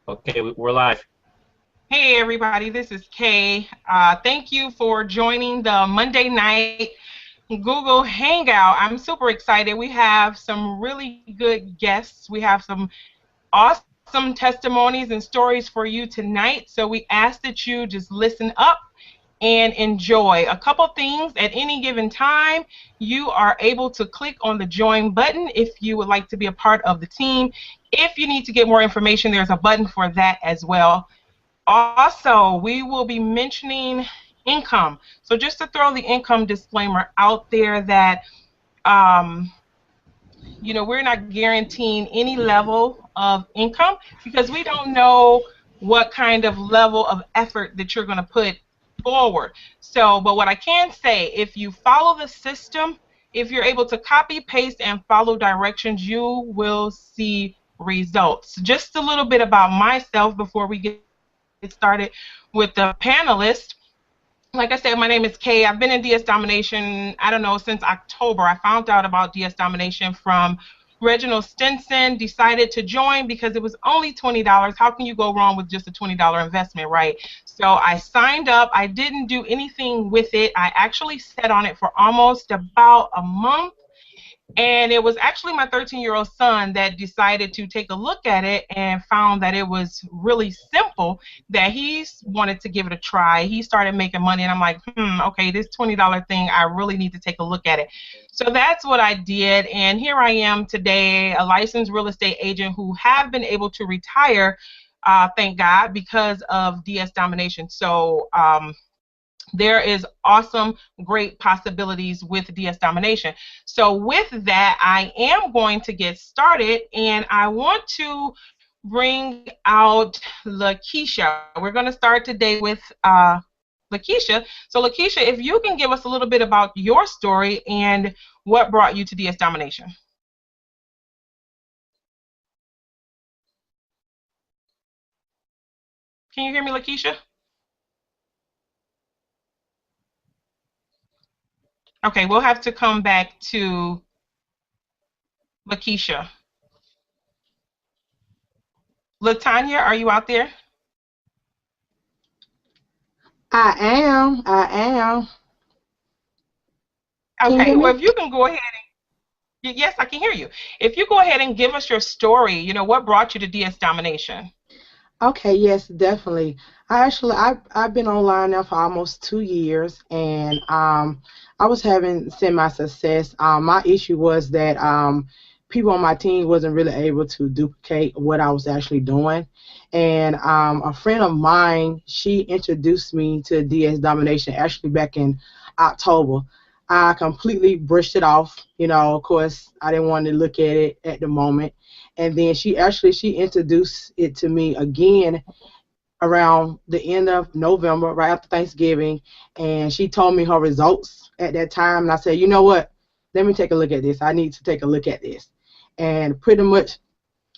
Okay, we're live. Hey everybody, this is Kay. Thank you for joining the Monday night Google Hangout. I'm super excited. We have some really good guests. We have some awesome testimonies and stories for you tonight. So we ask that you just listen up and enjoy. A couple things at any given time, you are able to click on the join button if you would like to be a part of the team. If you need to get more information, there's a button for that as well. Also, we will be mentioning income. So just to throw the income disclaimer out there that um, we're not guaranteeing any level of income because we don't know what kind of level of effort that you're going to put forward. So, but what I can say, if you follow the system, if you're able to copy, paste, and follow directions, you will see results. Just a little bit about myself before we get started with the panelists. Like I said, my name is Kay. I've been in DS Domination, I don't know, since October. I found out about DS Domination from Reginald Stinson, decided to join because it was only $20. How can you go wrong with just a $20 investment, right? So I signed up. I didn't do anything with it. I actually sat on it for almost about a month. And it was actually my 13-year-old son that decided to take a look at it and found that it was really simple, that he wanted to give it a try. He started making money, and I'm like, okay, this $20 thing, I really need to take a look at it. So that's what I did, and here I am today, a licensed real estate agent who have been able to retire, thank God, because of DS Domination. So there is awesome, great possibilities with DS Domination. So with that, I am going to get started, and I want to bring out Lakeisha. We're going to start today with Lakeisha. So Lakeisha, if you can give us a little bit about your story and what brought you to DS Domination. Can you hear me, Lakeisha? Okay, we'll have to come back to Lakeisha. Latanya, are you out there? I am. I am. Can you Okay, hear well, me? if you can go ahead. Yes, I can hear you. If you go ahead and give us your story, what brought you to DS Domination? Okay, yes, definitely. I've been online now for almost 2 years, and I was having semi success. My issue was that people on my team wasn't really able to duplicate what I was actually doing, and a friend of mine, she introduced me to DS Domination actually back in October. I completely brushed it off. Of course, I didn't want to look at it at the moment, and then she introduced it to me again around the end of November, right after Thanksgiving, and she told me her results at that time, and I said, you know what, let me take a look at this. I need to take a look at this, and pretty much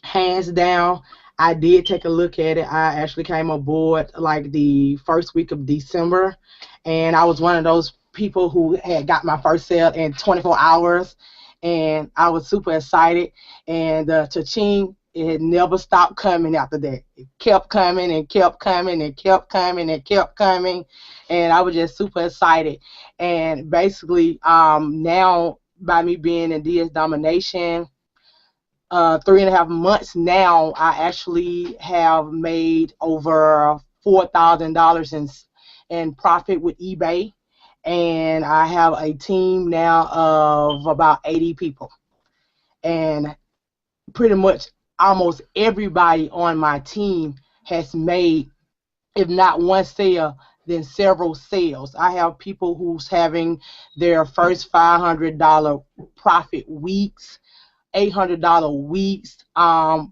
hands down, I did take a look at it. I actually came aboard like the first week of December, and I was one of those people who had got my first sale in 24 hours, and I was super excited. And cha-ching, it had never stopped coming after that. It kept coming and kept coming and kept coming and kept coming, and I was just super excited. And basically, now by me being in DS Domination 3.5 months now, I actually have made over $4,000 in profit with eBay, and I have a team now of about 80 people, and pretty much almost everybody on my team has made, if not one sale, then several sales. I have people who's having their first $500 profit weeks, $800 weeks,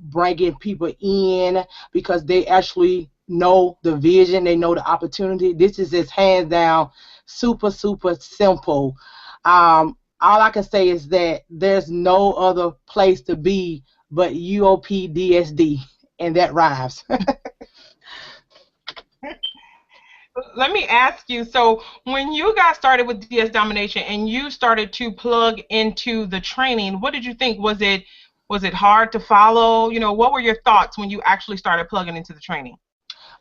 bringing people in because they actually know the vision, they know the opportunity. This is just hands down, super, super simple. All I can say is that there's no other place to be but UOP DSD, and that rhymes. Let me ask you, so when you got started with DS Domination and you started to plug into the training, what did you think? Was it Was it hard to follow? What were your thoughts when you actually started plugging into the training?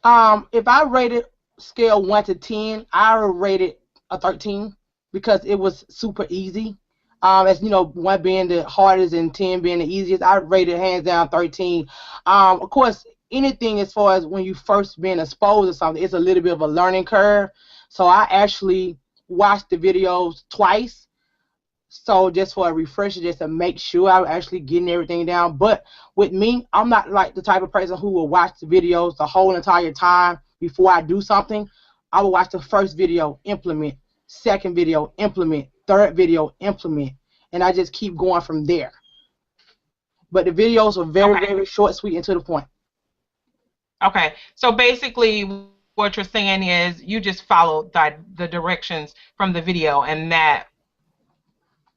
If I rated scale 1 to 10, I would rate it a 13 because it was super easy. As you know, 1 being the hardest and 10 being the easiest, I rated hands down 13. Of course, anything as far as when you first being exposed to something, it's a little bit of a learning curve. So I actually watched the videos twice, so just for a refresher, just to make sure I'm actually getting everything down. But with me, I'm not like the type of person who will watch the videos the whole entire time before I do something. I will watch the first video, implement, second video, implement, third video, implement, and I just keep going from there. But the videos are very, Okay. very short, sweet, and to the point. Okay. So basically, what you're saying is you just followed the directions from the video, and that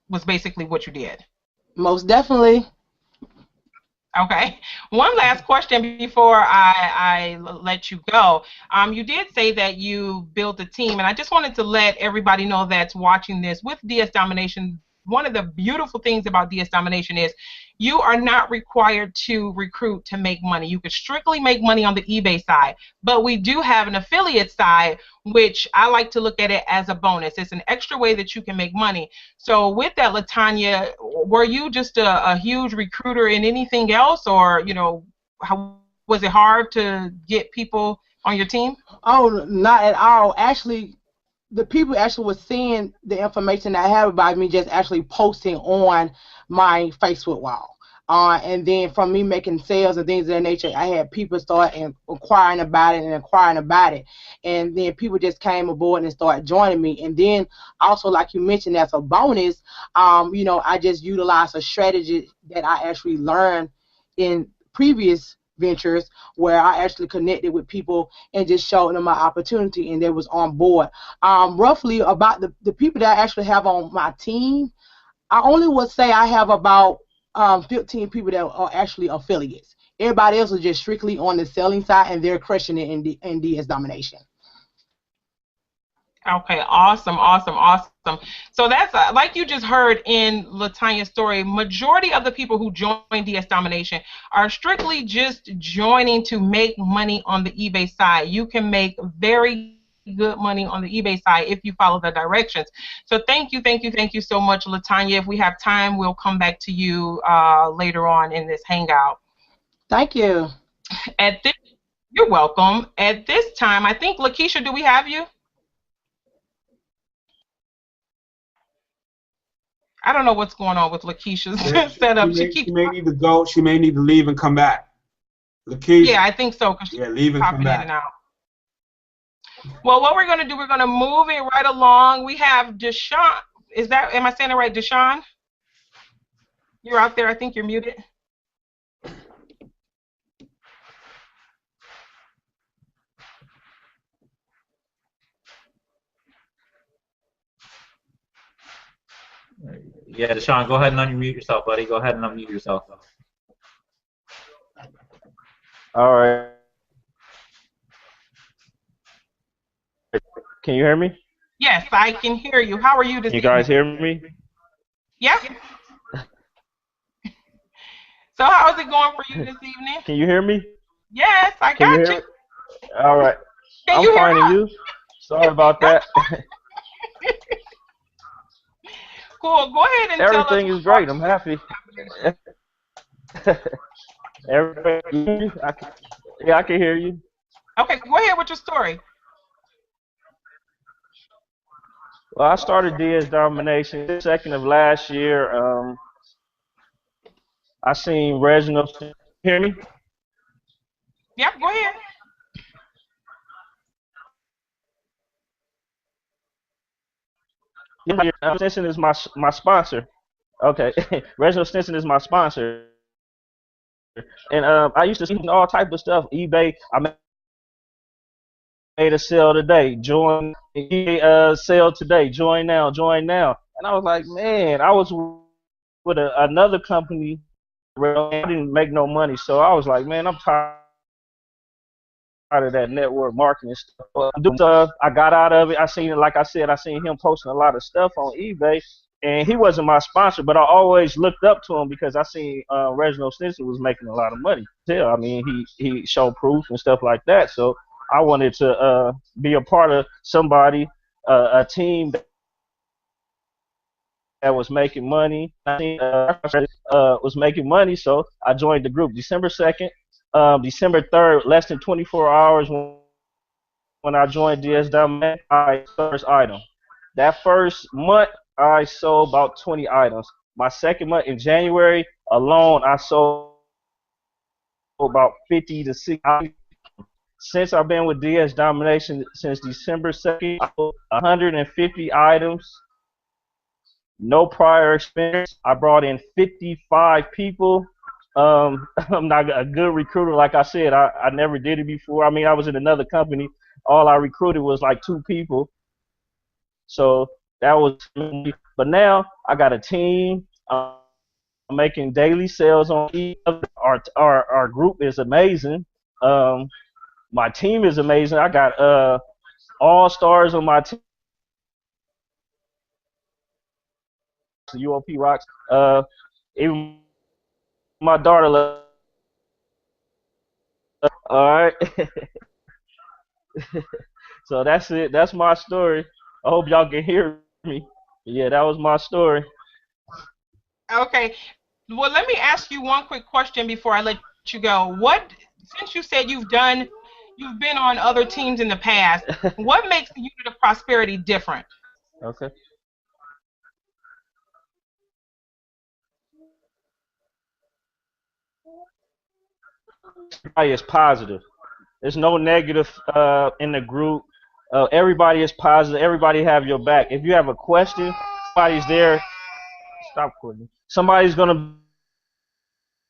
was basically what you did. Most definitely. Okay. One last question before I let you go. You did say that you built a team, and I just wanted to let everybody know that's watching this with DS Domination. One of the beautiful things about DS Domination is you are not required to recruit to make money. You could strictly make money on the eBay side, but we do have an affiliate side, which I like to look at it as a bonus. It's an extra way that you can make money. So with that, Latanya, were you just a huge recruiter in anything else, or how was it hard to get people on your team? Oh, not at all. Actually, the people actually were seeing the information I have about me just actually posting on my Facebook wall. And then from me making sales and things of that nature, I had people start inquiring about it and inquiring about it. And then people just came aboard and started joining me. And then also, like you mentioned, as a bonus, I just utilized a strategy that I actually learned in previous ventures where I actually connected with people and just showed them my opportunity and they was on board. Roughly about the people that I actually have on my team, I only would say I have about 15 people that are actually affiliates. Everybody else is just strictly on the selling side and they're crushing it in DS Domination. Okay, awesome, awesome, awesome. So that's like you just heard in Latanya's story. Majority of the people who join DS Domination are strictly just joining to make money on the eBay side. You can make very good money on the eBay side if you follow the directions. So thank you, thank you, thank you so much, Latanya. If we have time, we'll come back to you later on in this hangout. Thank you. At this, you're welcome. At this time, I think Lakeisha, do we have you? I don't know what's going on with Yeah, Lakeisha's she setup. She may she keeps, may need to go. She may need to leave and come back. Lakeisha, yeah, I think so, because she's yeah, leave and come popping in and back. out. Well, what we're going to do, we're going to move it right along. We have Deshaun. Am I saying it right? Deshaun? You're out there. I think you're muted. Yeah, Deshaun, go ahead and unmute yourself, buddy. Go ahead and unmute yourself. All right. Can you hear me? Yes, I can hear you. How are you this Can you guys evening? hear me? Yep. So how's it going for you this evening? Can you hear me? Yes, I Can you got hear you. me? All right. Can I'm you hear finding us? you. Sorry about that. Cool. Go ahead and tell us Everything what is brought great. I'm you to happy. this combination. Everything. Yeah, I can hear you. Okay, go ahead with your story. Well, I started DS Domination second of last year. I seen Reginald. Hear me? Yep, go ahead. Yeah, Stinson is my sponsor. Okay, Reginald Stinson is my sponsor, and I used to see all type of stuff. eBay. I made a sale today. Join eBay sale today. Join now. Join now. And I was like, man, I was with another company. I didn't make no money, so I was like, man, I'm tired of that network marketing stuff. I got out of it. I seen it, like I said, I seen him posting a lot of stuff on eBay. and he wasn't my sponsor, but I always looked up to him because I seen Reginald Stinson was making a lot of money. I mean, he showed proof and stuff like that. So I wanted to be a part of somebody, a team that was making money. Was making money, so I joined the group December 2nd. December 3rd, less than 24 hours when I joined DS Domination, I first item. That first month, I sold about 20 items. My second month in January alone, I sold about 50 to 60 items. Since I've been with DS Domination since December 2nd, I sold 150 items. No prior experience. I brought in 55 people. I'm not a good recruiter, like I said. I never did it before. I mean, I was in another company. All I recruited was like 2 people. So that was me. But now I got a team. I'm making daily sales on each other. Our group is amazing. My team is amazing. I got all stars on my team. UOP rocks. Even my daughter. All right. So that's it. That's my story. I hope y'all can hear me. Yeah, that was my story. Okay. Well, let me ask you one quick question before I let you go. Since you said you've been on other teams in the past, what makes the Unit of Prosperity different? Okay. Everybody is positive. There's no negative in the group. Everybody is positive. Everybody have your back. If you have a question, somebody's there. Stop, Courtney. Somebody's gonna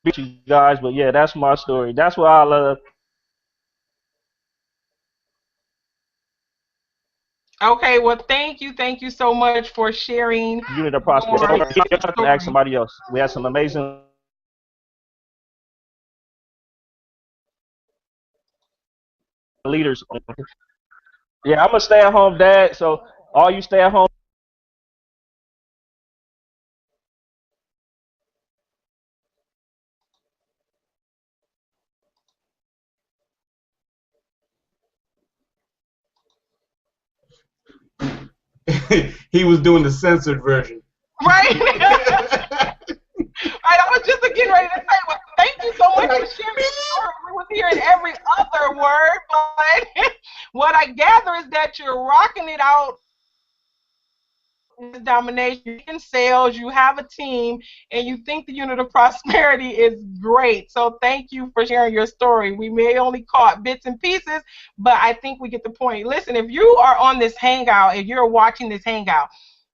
beat you guys. But yeah, that's my story. That's what I love. Okay. Well, thank you so much for sharing. Unit of Prosperity. You have to ask somebody else. We had some amazing leaders. Yeah, I'm a stay-at-home dad, so all you stay-at-home. He was doing the censored version. Right. I was just getting ready to say, well, thank you so much for sharing. We was hearing every other word, but what I gather is that you're rocking it out. Domination in sales, you have a team, and you think the Unit of Prosperity is great. So thank you for sharing your story. We may only caught bits and pieces, but I think we get the point. Listen, if you are on this hangout, if you're watching this hangout,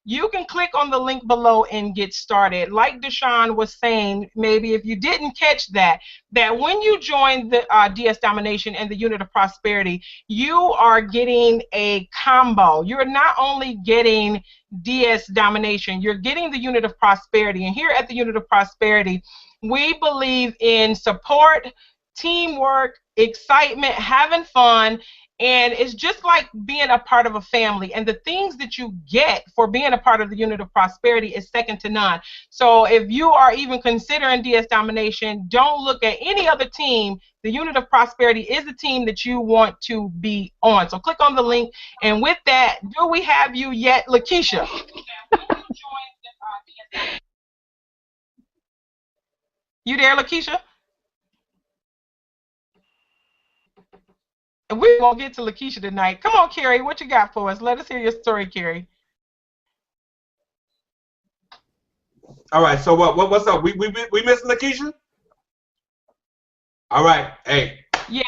you can click on the link below and get started. Like Deshaun was saying, maybe if you didn't catch that when you join the DS Domination and the Unit of Prosperity, you are getting a combo. You're not only getting DS Domination, you're getting the Unit of Prosperity. And here at the Unit of Prosperity, we believe in support, teamwork, excitement, having fun, and it's just like being a part of a family. And the things that you get for being a part of the Unit of Prosperity is second to none. So if you are even considering DS Domination, don't look at any other team. The Unit of Prosperity is the team that you want to be on. So click on the link. And with that, do we have you yet, Lakeisha? You there, Lakeisha? And we won't get to Lakeisha tonight. Come on, Carrie, what you got for us? Let us hear your story, Carrie. All right, so what's up? We missing Lakeisha? All right, hey. Yeah,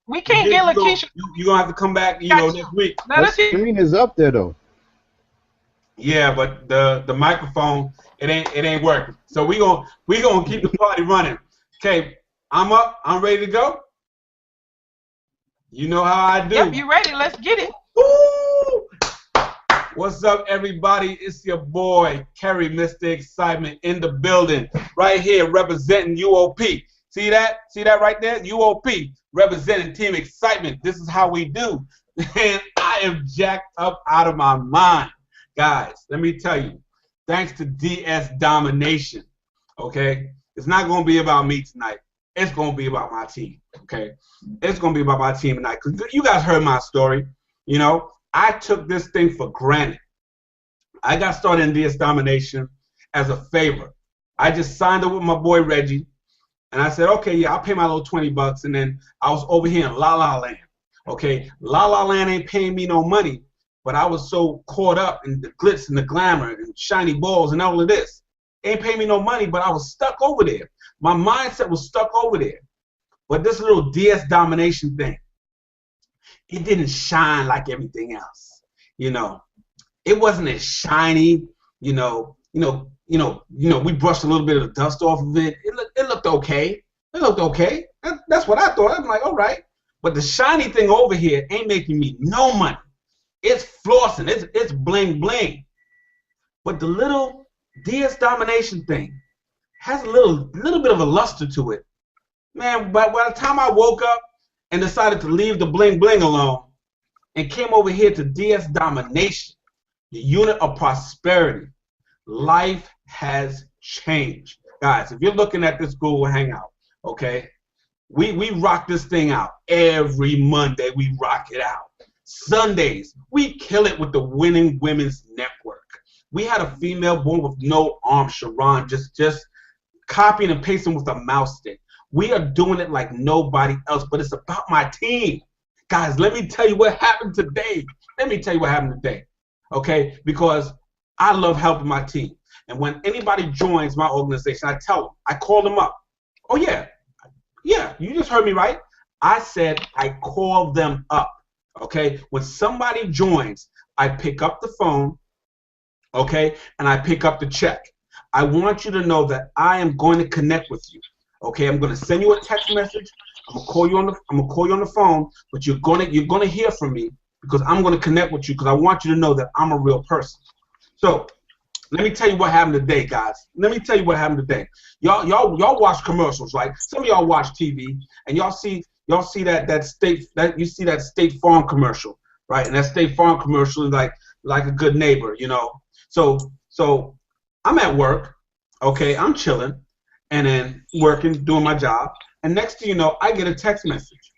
we can't get Lakeisha. You're going to have to come back, next week. The screen is up there, though. Yeah, but the microphone, it ain't working. So we gonna keep the party running. Okay, I'm up. I'm ready to go. You know how I do. Yep, you ready? Let's get it. Woo! What's up, everybody? It's your boy, Kerry, Mr. Excitement, in the building. Right here, representing UOP. See that? See that right there? UOP, representing Team Excitement. This is how we do. And I am jacked up out of my mind. Guys, let me tell you, thanks to DS Domination. Okay? It's not going to be about me tonight. It's going to be about my team. Okay? It's going to be about my team tonight. Because you guys heard my story. You know, I took this thing for granted. I got started in DS Domination as a favor. I just signed up with my boy Reggie. And I said, okay, yeah, I'll pay my little $20. And then I was over here in La La Land. Okay? La La Land ain't paying me no money. But I was so caught up in the glitz and the glamour and shiny balls and all of this. It ain't paying me no money, but I was stuck over there. My mindset was stuck over there. But this little DS Domination thing, it didn't shine like everything else. You know, it wasn't as shiny. We brushed a little bit of the dust off of it. It looked okay. It looked okay. That's what I thought. I'm like, all right. But the shiny thing over here ain't making me no money. It's flossing. It's bling bling. But the little DS Domination thing has a little bit of a luster to it. Man, but by the time I woke up and decided to leave the bling bling alone and came over here to DS Domination, the unit of prosperity, life has changed. Guys, if you're looking at this Google Hangout, okay, we rock this thing out. Every Monday we rock it out. Sundays, we kill it with the Winning Women's Network. We had a female born with no arm, Sharon, just copying and pasting with a mouse stick. We are doing it like nobody else, but it's about my team. Guys, let me tell you what happened today. Okay? Because I love helping my team. And when anybody joins my organization, I tell them, I call them up. Oh, yeah, you just heard me right. I said I call them up. Okay, when somebody joins, I pick up the phone, okay, and I pick up the check. I want you to know that I am going to connect with you. Okay, I'm going to send you a text message. I'm gonna call you on the phone, but you're gonna hear from me because I'm going to connect with you because I want you to know that I'm a real person. So let me tell you what happened today, guys. Let me tell you what happened today. Y'all watch commercials, right? Some of y'all watch TV and y'all see that State Farm commercial, right? And that State Farm commercial is like a good neighbor, you know. So I'm at work, okay, I'm chilling, and then working, doing my job, and next thing you know, I get a text message,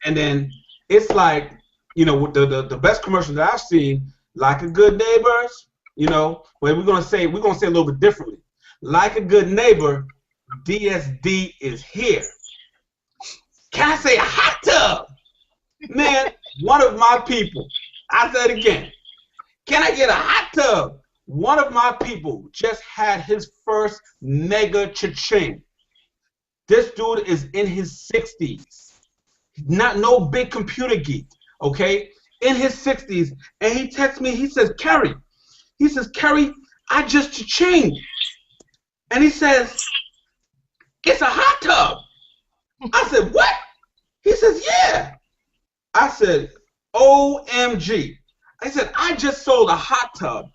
and then it's like, you know, the best commercial that I've seen, like a good neighbors, you know, but we're gonna say a little bit differently. Like a good neighbor, DSD is here. Can I say a hot tub? Man, one of my people, I said it again, can I get a hot tub? One of my people just had his first mega cha-ching. This dude is in his 60s. No big computer geek, okay? In his 60s, and he texts me, he says, Kerry, I just cha-chinged. And he says, it's a hot tub. I said, what? He says, yeah. I said, OMG. I said, I just sold a hot tub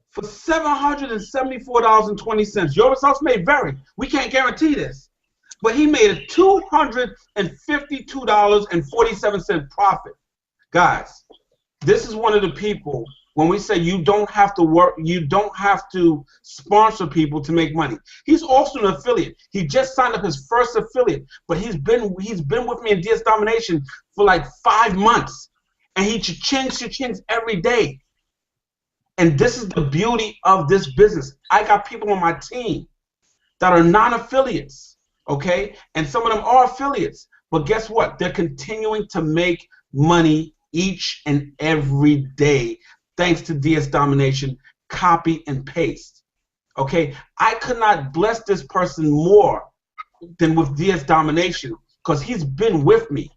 for $774.20. Your results may vary. We can't guarantee this. But he made a $252.47 profit. Guys, this is one of the people, when we say you don't have to work, you don't have to sponsor people to make money. He's also an affiliate. He just signed up his first affiliate, but he's been with me in DS Domination for like 5 months, and he cha-chings every day. And this is the beauty of this business. I got people on my team that are non-affiliates, okay? And some of them are affiliates, but guess what? They're continuing to make money each and every day. Thanks to DS Domination, copy and paste. Okay, I could not bless this person more than with DS Domination because he's been with me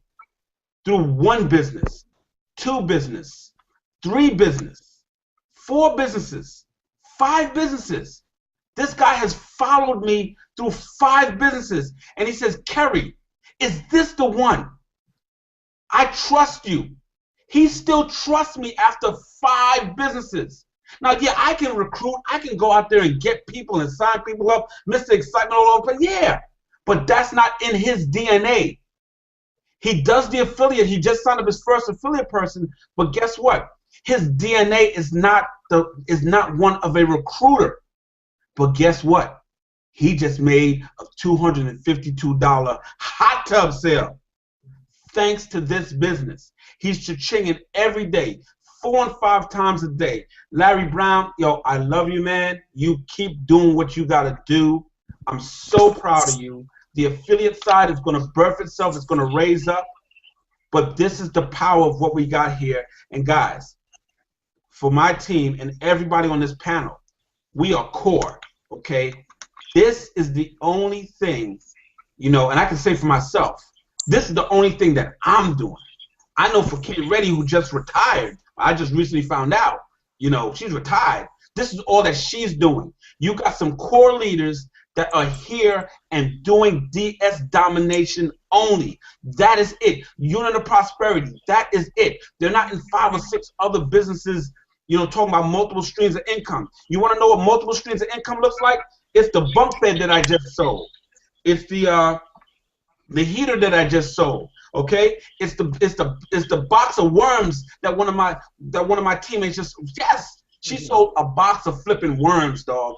through 1 business, 2 business, 3 business, 4 businesses, 5 businesses. This guy has followed me through 5 businesses, and he says, Kerry, is this the one? I trust you. He still trusts me after 5 businesses. Now, yeah, I can recruit. I can go out there and get people and sign people up, Mr. Excitement all over the place. Yeah, but that's not in his DNA. He does the affiliate. He just signed up his first affiliate person, but guess what? His DNA is not one of a recruiter. But guess what? He just made a $252 hot tub sale. Thanks to this business. He's cha-chinging every day, 4 and 5 times a day. Larry Brown, yo, I love you, man. You keep doing what you got to do. I'm so proud of you. The affiliate side is going to birth itself. It's going to raise up. But this is the power of what we got here. And guys, for my team and everybody on this panel, we are core, okay? This is the only thing, you know, and I can say for myself, this is the only thing that I'm doing. I know for Kid Reddy, who just retired, I just recently found out, you know, she's retired. This is all that she's doing. You got some core leaders that are here and doing DS Domination only. That is it. Unit of Prosperity, that is it. They're not in 5 or 6 other businesses, you know, talking about multiple streams of income. You want to know what multiple streams of income looks like? It's the bunk bed that I just sold. It's the heater that I just sold. Okay, it's the box of worms that one of my teammates just, yes, she sold a box of flipping worms, dog.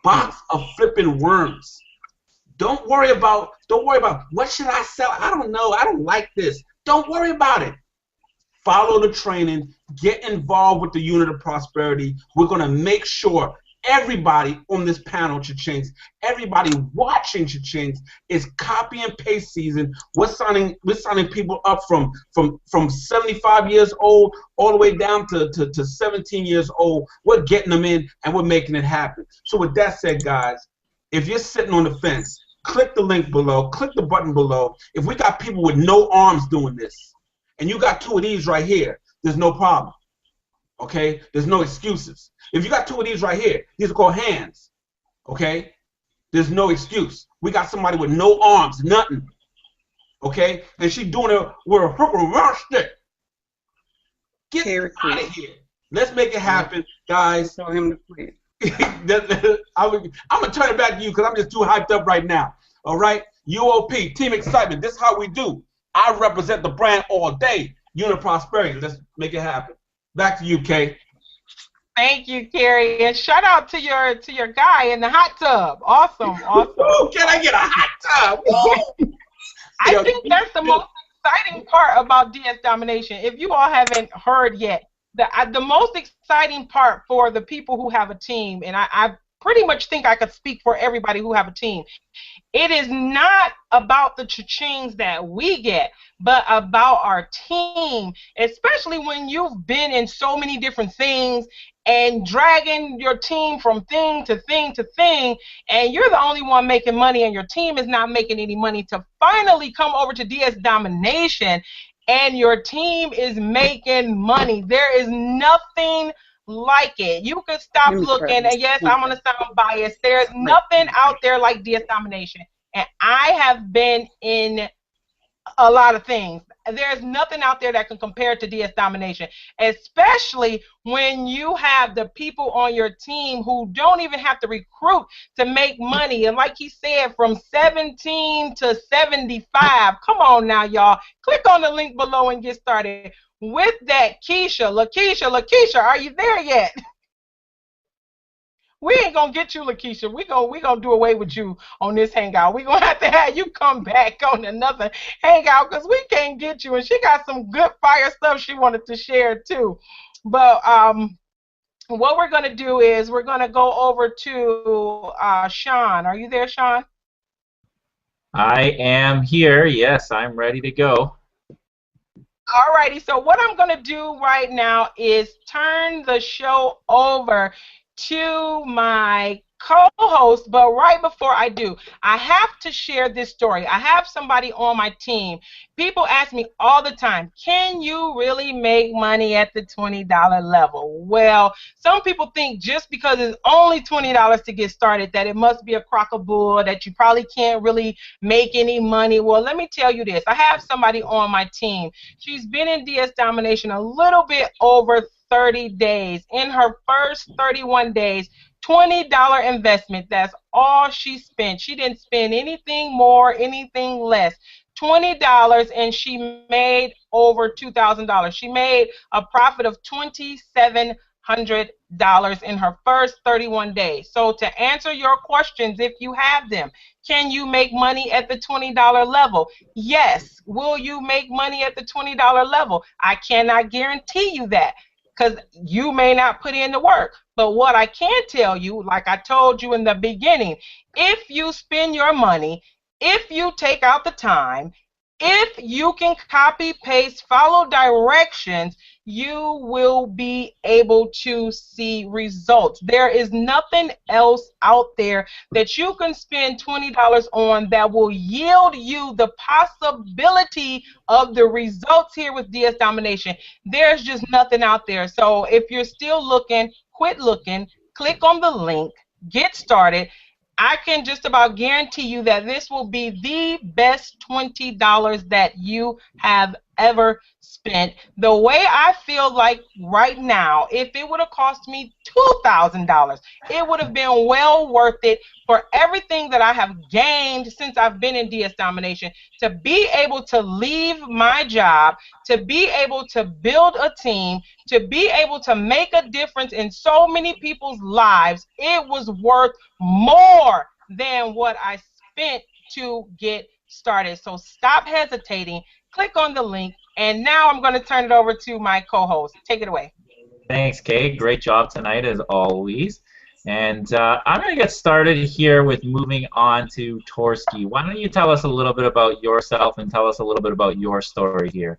Box of flipping worms. Don't worry about what should I sell. I don't know. I don't like this. Don't worry about it. Follow the training. Get involved with the Unit of Prosperity. We're gonna make sure everybody on this panel, Cha-Chings, everybody watching Cha-Chings, is copy and paste season. We're signing people up from 75 years old all the way down to 17 years old. We're getting them in and we're making it happen. So with that said, guys, if you're sitting on the fence, click the link below, click the button below. If we got people with no arms doing this, and you got 2 of these right here, there's no problem. Okay? There's no excuses. If you got 2 of these right here, these are called hands. Okay? There's no excuse. We got somebody with no arms, nothing. Okay? And she doing it with a hook around stick. Get out of here. Let's make it happen, guys. Tell him to quit. I'm going to turn it back to you because I'm just too hyped up right now. All right? UOP, Team Excitement. This is how we do. I represent the brand all day. Unit Prosperity. Let's make it happen. Back to you, Kay. Thank you, Carrie, and shout out to your guy in the hot tub. Awesome, awesome. Oh, can I get a hot tub? I think that's the most exciting part about DS Domination. If you all haven't heard yet, the most exciting part for the people who have a team, and I pretty much think I could speak for everybody who have a team, it is not about the cha-chings that we get, but about our team, especially when you've been in so many different things and dragging your team from thing to thing to thing, and you're the only one making money and your team is not making any money, to finally come over to DS Domination and your team is making money. There is nothing like it. You could stop looking, and yes, I'm going to sound biased. There's nothing out there like DS Domination, and I have been in a lot of things. There's nothing out there that can compare to DS Domination, especially when you have the people on your team who don't even have to recruit to make money. And like he said, from 17 to 75. Come on now, y'all. Click on the link below and get started. With that, Lakeisha, are you there yet? We ain't gonna get you, Lakeisha. We gonna do away with you on this hangout. We gonna have you come back on another hangout because we can't get you. And she got some good fire stuff she wanted to share too. But what we're gonna do is we're gonna go over to Sean. Are you there, Sean? I am here. Yes, I'm ready to go. Alrighty. So what I'm gonna do right now is turn the show over to my co-host, but right before I do, I have to share this story. I have somebody on my team. People ask me all the time, can you really make money at the $20 level? Well, some people think just because it's only $20 to get started that it must be a crock of bull, that you probably can't really make any money. Well, let me tell you this. I have somebody on my team. She's been in DS Domination a little bit over 30 days. In her first 31 days, $20 investment. That's all she spent. She didn't spend anything more, anything less. $20 and she made over $2,000. She made a profit of $2,700 in her first 31 days. So to answer your questions, if you have them, can you make money at the $20 level? Yes. Will you make money at the $20 level? I cannot guarantee you that, because you may not put in the work. But what I can tell you, like I told you in the beginning, if you spend your money, if you take out the time, if you can copy, paste, follow directions, you will be able to see results. There is nothing else out there that you can spend $20 on that will yield you the possibility of the results here with DS Domination. There's just nothing out there. So if you're still looking, quit looking, click on the link, get started. I can just about guarantee you that this will be the best $20 that you have ever spent. The way I feel like right now, if it would have cost me $2,000, it would have been well worth it for everything that I have gained since I've been in DS Domination, to be able to leave my job, to be able to build a team, to be able to make a difference in so many people's lives. It was worth more than what I spent to get started. So stop hesitating, click on the link, and now I'm going to turn it over to my co-host. Take it away. Thanks, Kay. Great job tonight, as always. And I'm going to get started here with moving on to Torsky. Why don't you tell us a little bit about yourself and tell us a little bit about your story here.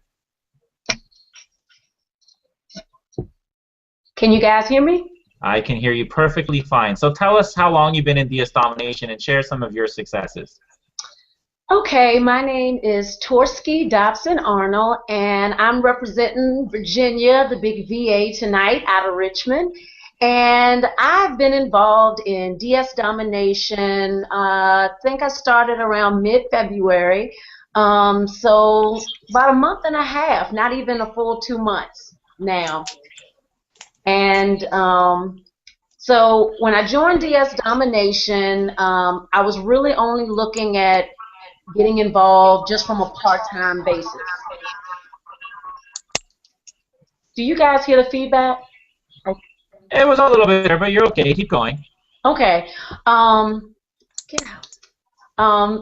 Can you guys hear me? I can hear you perfectly fine. So tell us how long you've been in DS Domination and share some of your successes. Okay, my name is Torsky Dobson Arnold, and I'm representing Virginia, the big VA tonight out of Richmond. And I've been involved in DS Domination, I think I started around mid-February, so about a month and a half, not even a full 2 months now. And so when I joined DS Domination, I was really only looking at getting involved just from a part-time basis. Do you guys hear the feedback? It was a little bit there, but you're okay. Keep going. Okay.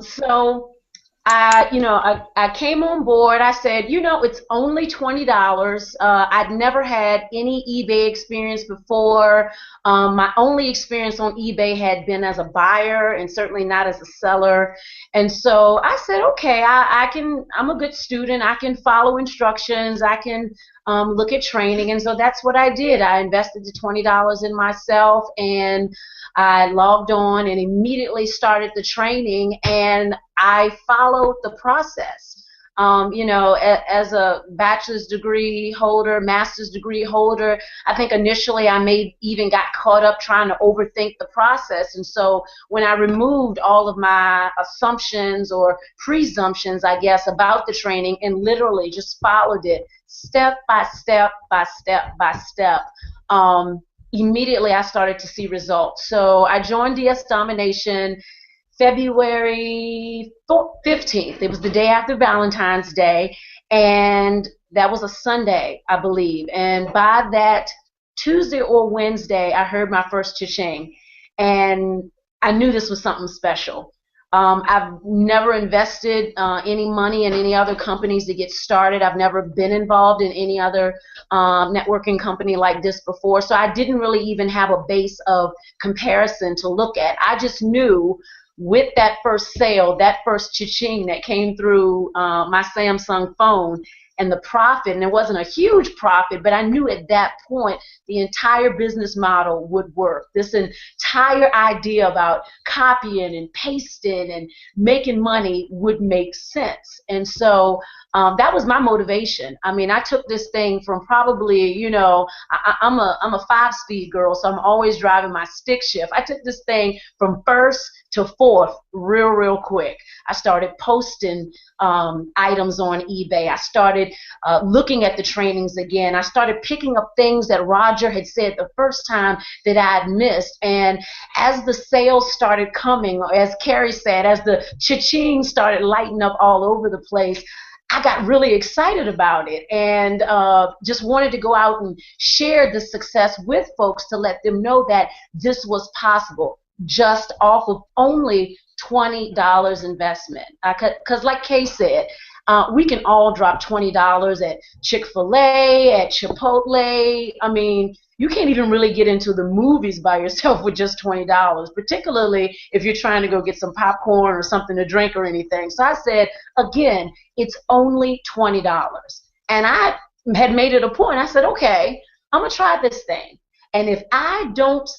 So I came on board. I said, it's only $20. I'd never had any eBay experience before. My only experience on eBay had been as a buyer and certainly not as a seller. And so I said, okay, I'm a good student. I can follow instructions. I can look at training. And so that's what I did. I invested the $20 in myself, and I logged on and immediately started the training, and I followed the process. As a bachelor's degree holder, master's degree holder, I think initially I even got caught up trying to overthink the process. And so when I removed all of my assumptions or presumptions, I guess, about the training and literally just followed it step by step by step by step, immediately I started to see results. So I joined DS Domination February 15th. It was the day after Valentine's Day, and that was a Sunday, I believe. And by that Tuesday or Wednesday, I heard my first cha-ching, and I knew this was something special. I've never invested any money in any other companies to get started. I've never been involved in any other networking company like this before, so I didn't really even have a base of comparison to look at. I just knew with that first sale, that first cha-ching that came through my Samsung phone, and the profit, and it wasn't a huge profit, but I knew at that point the entire business model would work. This entire idea about copying and pasting and making money would make sense. And so that was my motivation. I mean, I took this thing from probably, I'm a 5-speed girl, so I'm always driving my stick shift. I took this thing from first to fourth real quick. I started posting items on eBay. I started started looking at the trainings again. I started picking up things that Roger had said the first time that I had missed. And as the sales started coming, or as Carrie said, as the cha-ching started lighting up all over the place, I got really excited about it and just wanted to go out and share the success with folks to let them know that this was possible just off of only $20 investment. Because like Kay said, we can all drop $20 at Chick-fil-A, at Chipotle. I mean, you can't even really get into the movies by yourself with just $20, particularly if you're trying to go get some popcorn or something to drink or anything. So I said, again, it's only $20. And I had made it a point. I said, okay, I'm going to try this thing. And if I don't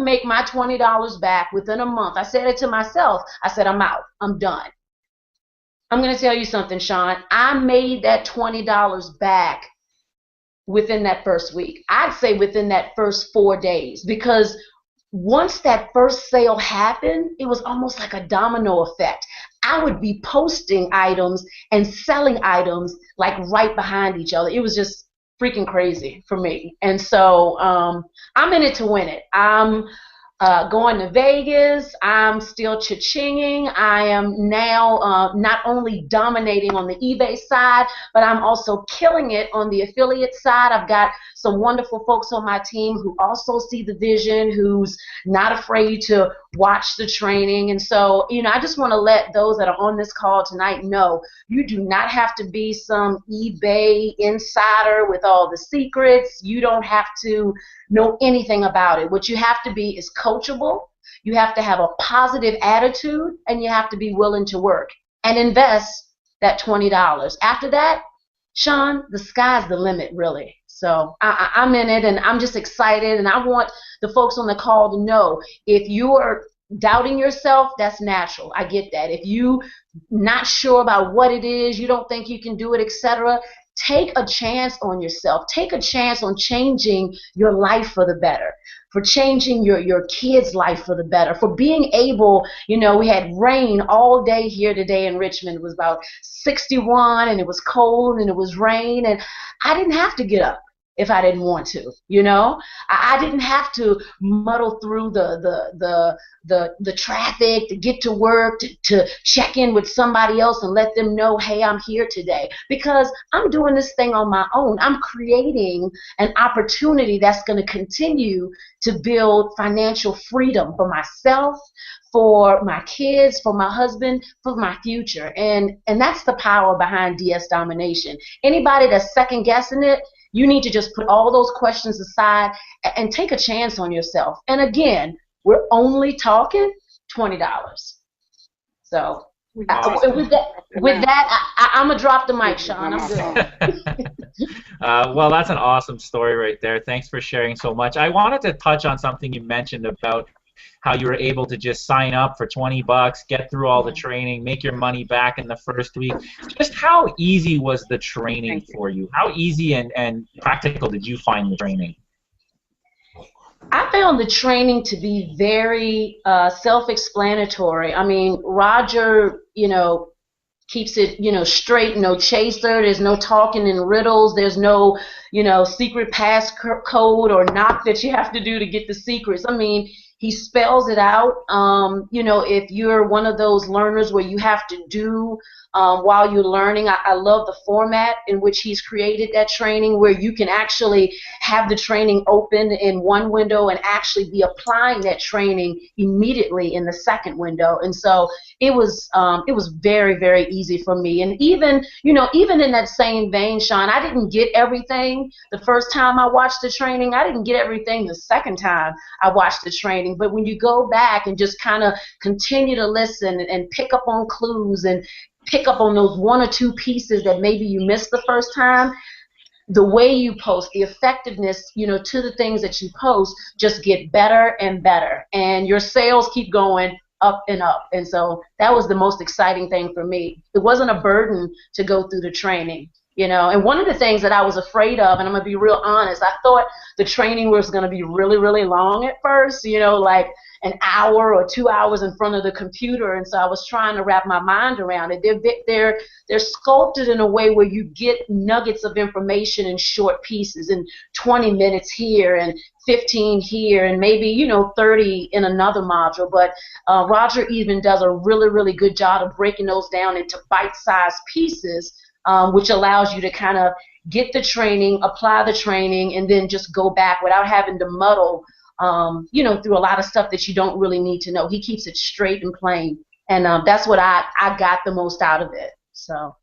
make my $20 back within a month, I said it to myself, I said, I'm out. I'm done. I'm going to tell you something, Sean. I made that $20 back within that first week. I'd say within that first 4 days, because once that first sale happened, it was almost like a domino effect. I would be posting items and selling items like right behind each other. It was just freaking crazy for me. And so I'm in it to win it. I'm going to Vegas. I'm still cha-chinging. I am now not only dominating on the eBay side, but I'm also killing it on the affiliate side. I've got some wonderful folks on my team who also see the vision, who's not afraid to watch the training. And so, you know, I just want to let those that are on this call tonight know you do not have to be some eBay insider with all the secrets. You don't have to know anything about it. What you have to be is coachable. You have to have a positive attitude, and you have to be willing to work and invest that $20. After that, Sean, the sky's the limit, really. So I'm in it, and I'm just excited, and I want the folks on the call to know if you're doubting yourself, that's natural. I get that. If you not sure about what it is, you don't think you can do it, etc., take a chance on yourself. Take a chance on changing your life for the better, for changing your kids' life for the better, for being able, you know, we had rain all day here today in Richmond. It was about 61, and it was cold, and it was rain, and I didn't have to get up if I didn't want to, you know. I didn't have to muddle through the traffic to get to work, to check in with somebody else and let them know, hey, I'm here today, because I'm doing this thing on my own. I'm creating an opportunity that's going to continue to build financial freedom for myself, for my kids, for my husband, for my future. And that's the power behind DS Domination. Anybody that's second guessing it, you need to just put all those questions aside and take a chance on yourself. And again, we're only talking $20. So awesome. with that, I'm going to drop the mic, Sean. I'm good. Well, that's an awesome story right there. Thanks for sharing so much. I wanted to touch on something you mentioned about how you were able to just sign up for $20, get through all the training, make your money back in the first week. Just how easy was the training for you? How easy and practical did you find the training? I found the training to be very self-explanatory. I mean, Roger, you know, keeps it, you know, straight, no chaser. There's no talking in riddles. There's no, you know, secret passcode or knock that you have to do to get the secrets. I mean, he spells it out. You know, if you're one of those learners where you have to do while you're learning, I love the format in which he's created that training, where you can actually have the training open in one window and actually be applying that training immediately in the second window. And so it was very, very easy for me. And even, you know, even in that same vein, Sean, I didn't get everything the first time I watched the training. I didn't get everything the second time I watched the training. But when you go back and just kind of continue to listen and pick up on clues and pick up on those one or two pieces that maybe you missed the first time, the way you post, the effectiveness, you know, to the things that you post just get better and better, and your sales keep going up and up. And so that was the most exciting thing for me. It wasn't a burden to go through the training. And one of the things that I was afraid of, and I'm going to be real honest, I thought the training was going to be really, really long at first, like an hour or 2 hours in front of the computer, and so I was trying to wrap my mind around it. They're sculpted in a way where you get nuggets of information in short pieces, and 20 minutes here and 15 here, and maybe 30 in another module. But Roger even does a really, really good job of breaking those down into bite-sized pieces, which allows you to kind of get the training, apply the training, and then just go back without having to muddle through a lot of stuff that you don't really need to know. He keeps it straight and plain, and that's what I got the most out of it. So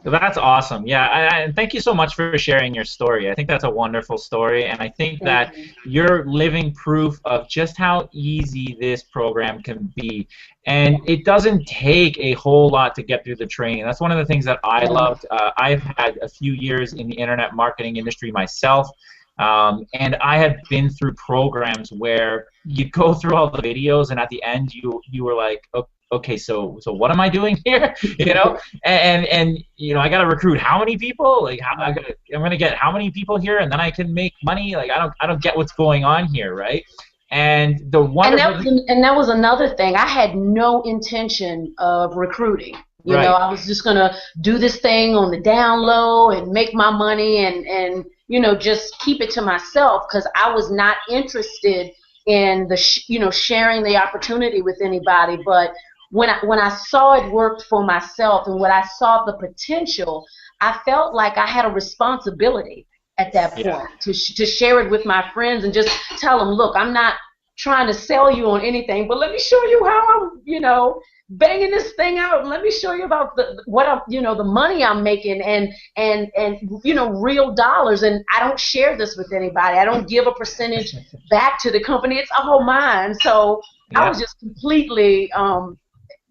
that's awesome. Yeah, and thank you so much for sharing your story. I think that's a wonderful story, and I think that you're living proof of just how easy this program can be. And it doesn't take a whole lot to get through the training. That's one of the things that I loved. I've had a few years in the internet marketing industry myself. And I have been through programs where you go through all the videos, and at the end you were like, okay, so what am I doing here? And I got to recruit how many people? Like, I'm gonna get how many people here, and then I can make money? Like, I don't get what's going on here, right? And the wonderful and that was another thing. I had no intention of recruiting. I was just gonna do this thing on the down low and make my money and just keep it to myself, because I was not interested in the sharing the opportunity with anybody. But when I saw it worked for myself, and when I saw the potential, I felt like I had a responsibility at that point to share it with my friends and just tell them, look, I'm not trying to sell you on anything, but let me show you how I'm banging this thing out, and let me show you about the money I'm making and real dollars. And I don't share this with anybody. I don't give a percentage back to the company. It's all mine. So I was just completely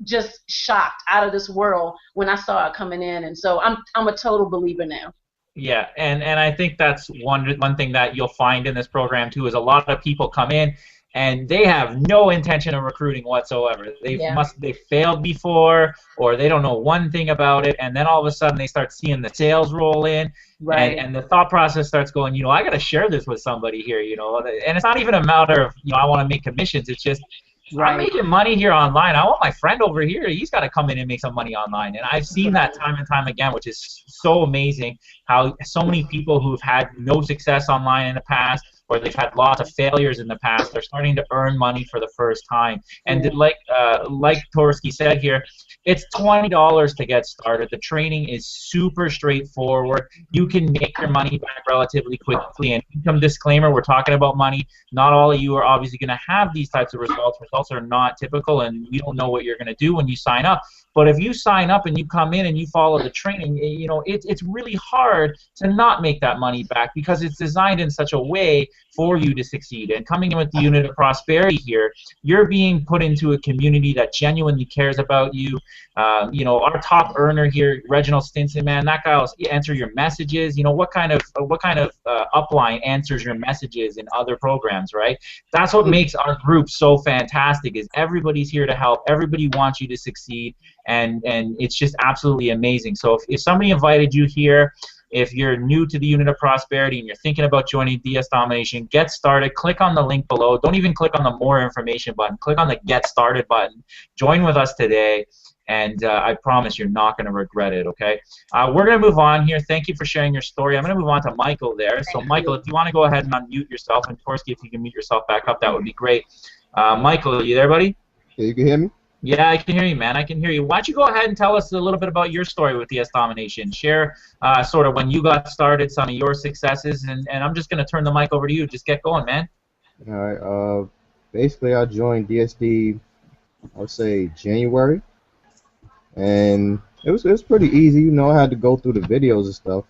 just shocked out of this world when I saw it coming in, and so I'm a total believer now. Yeah, and I think that's one thing that you'll find in this program too, is a lot of people come in and they have no intention of recruiting whatsoever. They failed before, or they don't know one thing about it, and then all of a sudden they start seeing the sales roll in, and the thought process starts going, I got to share this with somebody here, and it's not even a matter of I want to make commissions. It's just I'm making money here online. I want my friend over here. He's got to come in and make some money online. And I've seen that time and time again, which is so amazing, how so many people who've had no success online in the past, or they've had lots of failures in the past, are starting to earn money for the first time. And like Torsky said here, it's $20 to get started. The training is super straightforward. You can make your money back relatively quickly. And income disclaimer, we're talking about money. Not all of you are obviously going to have these types of results. Results are not typical, and you don't know what you're going to do when you sign up. But if you sign up and you come in and you follow the training, it's really hard to not make that money back, because it's designed in such a way for you to succeed. And coming in with the unit of prosperity here, you're being put into a community that genuinely cares about you. Our top earner here, Reginald Stinson, man, that guy will answer your messages. What kind of upline answers your messages in other programs, right? That's what makes our group so fantastic, is everybody's here to help. Everybody wants you to succeed, and it's just absolutely amazing. So if somebody invited you here, if you're new to the unit of prosperity and you're thinking about joining DS Domination, get started. Click on the link below. Don't even click on the more information button. Click on the get started button. Join with us today, and I promise you're not going to regret it, okay? We're going to move on here. Thank you for sharing your story. I'm going to move on to Michael there. So, Michael, if you want to go ahead and unmute yourself, and Torsky, if you can mute yourself back up, that would be great. Michael, are you there, buddy? Yeah, you can hear me? Yeah, I can hear you, man. I can hear you. Why don't you go ahead and tell us a little bit about your story with DS Domination. Share sort of when you got started, some of your successes, and I'm just going to turn the mic over to you. Just get going, man. All right. Basically, I joined DSD, I would say, January. And it was pretty easy. I had to go through the videos and stuff.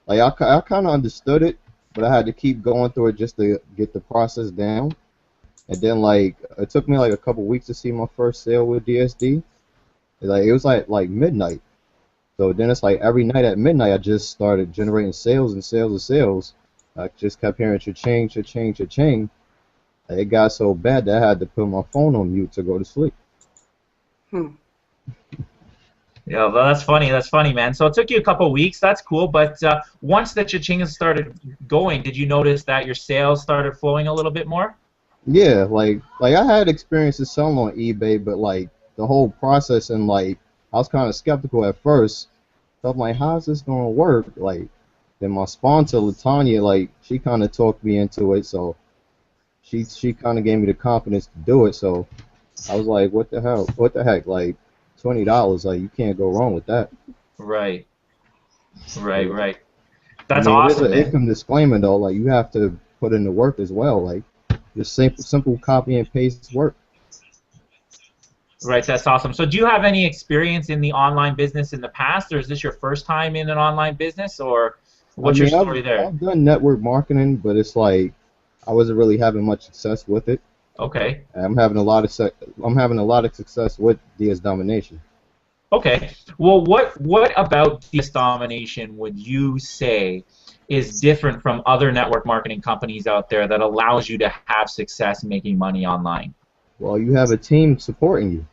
Like, I kind of understood it, but I had to keep going through it just to get the process down. And then, like, it took me like a couple weeks to see my first sale with DSD. It was like midnight. So then it's like every night at midnight I just started generating sales and sales and sales. I just kept hearing cha-ching, cha-ching, cha-ching. It got so bad that I had to put my phone on mute to go to sleep. Yeah, well, that's funny. That's funny, man. So it took you a couple weeks. That's cool. But once the cha-ching started going, did you notice that your sales started flowing a little bit more? Yeah, like I had experiences selling on eBay, but like the whole process and like I was kind of skeptical at first. So I'm like, how's this gonna work? Like, then my sponsor Latanya, like she kind of talked me into it, so she kind of gave me the confidence to do it. So I was like, what the hell? What the heck? Like $20, like you can't go wrong with that. Right, right, Yeah. right. I That's mean, it is awesome, an man. income disclaimer though. Like you have to put in the work as well. Like just simple copy and paste work. Right, that's awesome. So do you have any experience in the online business in the past, or is this your first time in an online business, or I what's your mean, story there? I've done network marketing, but it's like I wasn't really having much success with it. Okay. I'm having a lot of success with DS Domination. Okay. Well, what about DS Domination would you say is different from other network marketing companies out there that allows you to have success making money online? Well, you have a team supporting you.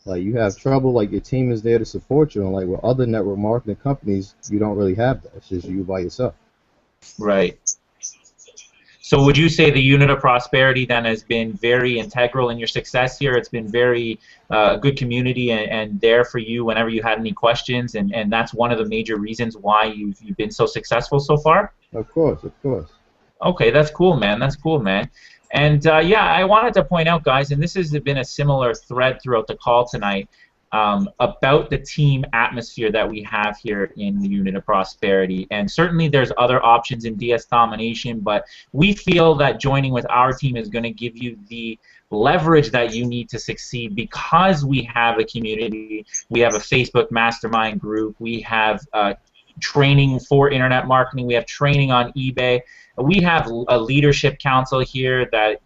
Like you have trouble, like your team is there to support you, and like with other network marketing companies, you don't really have that. It's just you by yourself. Right. So would you say the unit of prosperity then has been very integral in your success here? It's been very good community and there for you whenever you had any questions, and that's one of the major reasons why you've been so successful so far? Of course, of course. Okay, that's cool, man. That's cool, man. And yeah, I wanted to point out, guys, and this has been a similar thread throughout the call tonight, about the team atmosphere that we have here in the Unit of Prosperity. And certainly there's other options in DS Domination, but we feel that joining with our team is going to give you the leverage that you need to succeed because we have a community, we have a Facebook mastermind group, we have training for internet marketing, we have training on eBay. We have a leadership council here that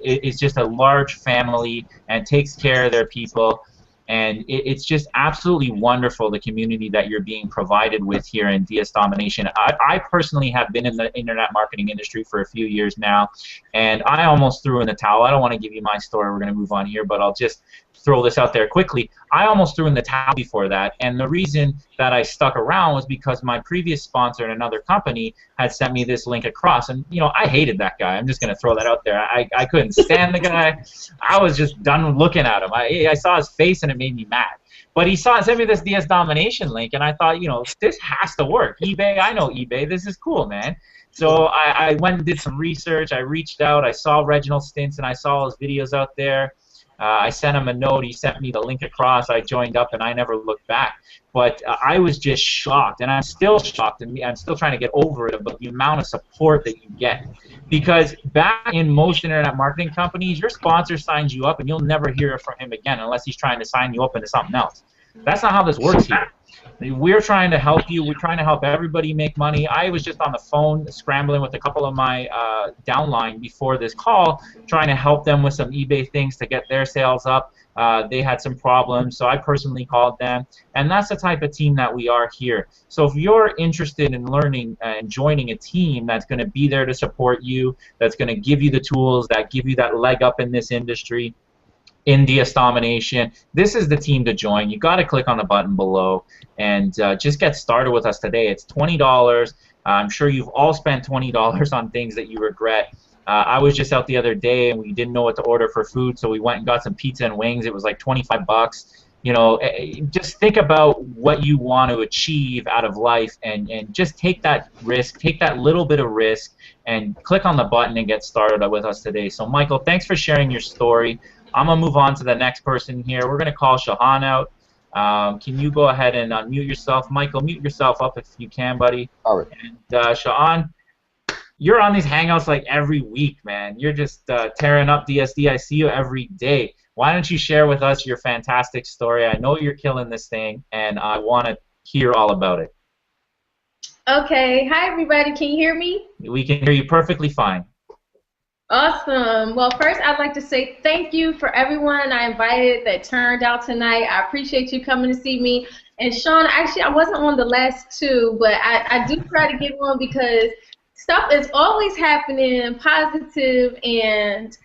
is just a large family and takes care of their people. And it's just absolutely wonderful, the community that you're being provided with here in DS Domination. I personally have been in the internet marketing industry for a few years now, and I almost threw in the towel. I don't want to give you my story. We're going to move on here, but I'll just throw this out there quickly. I almost threw in the towel before that, and the reason that I stuck around was because my previous sponsor in another company had sent me this link across, and you know, I hated that guy. I'm just going to throw that out there. I couldn't stand the guy. I was just done looking at him. I saw his face and it made me mad. But he sent me this DS Domination link, and I thought, you know, this has to work. eBay, I know eBay. This is cool, man. So I went and did some research. I reached out. I saw Reginald Stintz, and I saw his videos out there. I sent him a note. He sent me the link across. I joined up, and I never looked back. But I was just shocked, and I'm still shocked, and I'm still trying to get over it about the amount of support that you get. Because back in most internet marketing companies, your sponsor signs you up, and you'll never hear from him again unless he's trying to sign you up into something else. That's not how this works here. We're trying to help you. We're trying to help everybody make money. I was just on the phone scrambling with a couple of my downline before this call, trying to help them with some eBay things to get their sales up. They had some problems, so I personally called them. And that's the type of team that we are here. So if you're interested in learning and joining a team that's going to be there to support you, that's going to give you the tools, that give you that leg up in this industry, in DS Domination, this is the team to join. You got to click on the button below and just get started with us today. It's $20. I'm sure you've all spent $20 on things that you regret. I was just out the other day and we didn't know what to order for food, so we went and got some pizza and wings. It was like 25 bucks. You know, just think about what you want to achieve out of life and just take that risk, take that little bit of risk, and click on the button and get started with us today. So, Michael, thanks for sharing your story. I'm going to move on to the next person here. We're going to call Shahan out. Can you go ahead and unmute yourself? Michael, mute yourself up if you can, buddy. All right. And Shahan, you're on these Hangouts like every week, man. You're just tearing up DSD. I see you every day. Why don't you share with us your fantastic story? I know you're killing this thing, and I want to hear all about it. Okay. Hi, everybody. Can you hear me? We can hear you perfectly fine. Awesome. Well, first, I'd like to say thank you for everyone I invited that turned out tonight. I appreciate you coming to see me. And Sean, actually, I wasn't on the last two, but I do try to get on because stuff is always happening, positive, and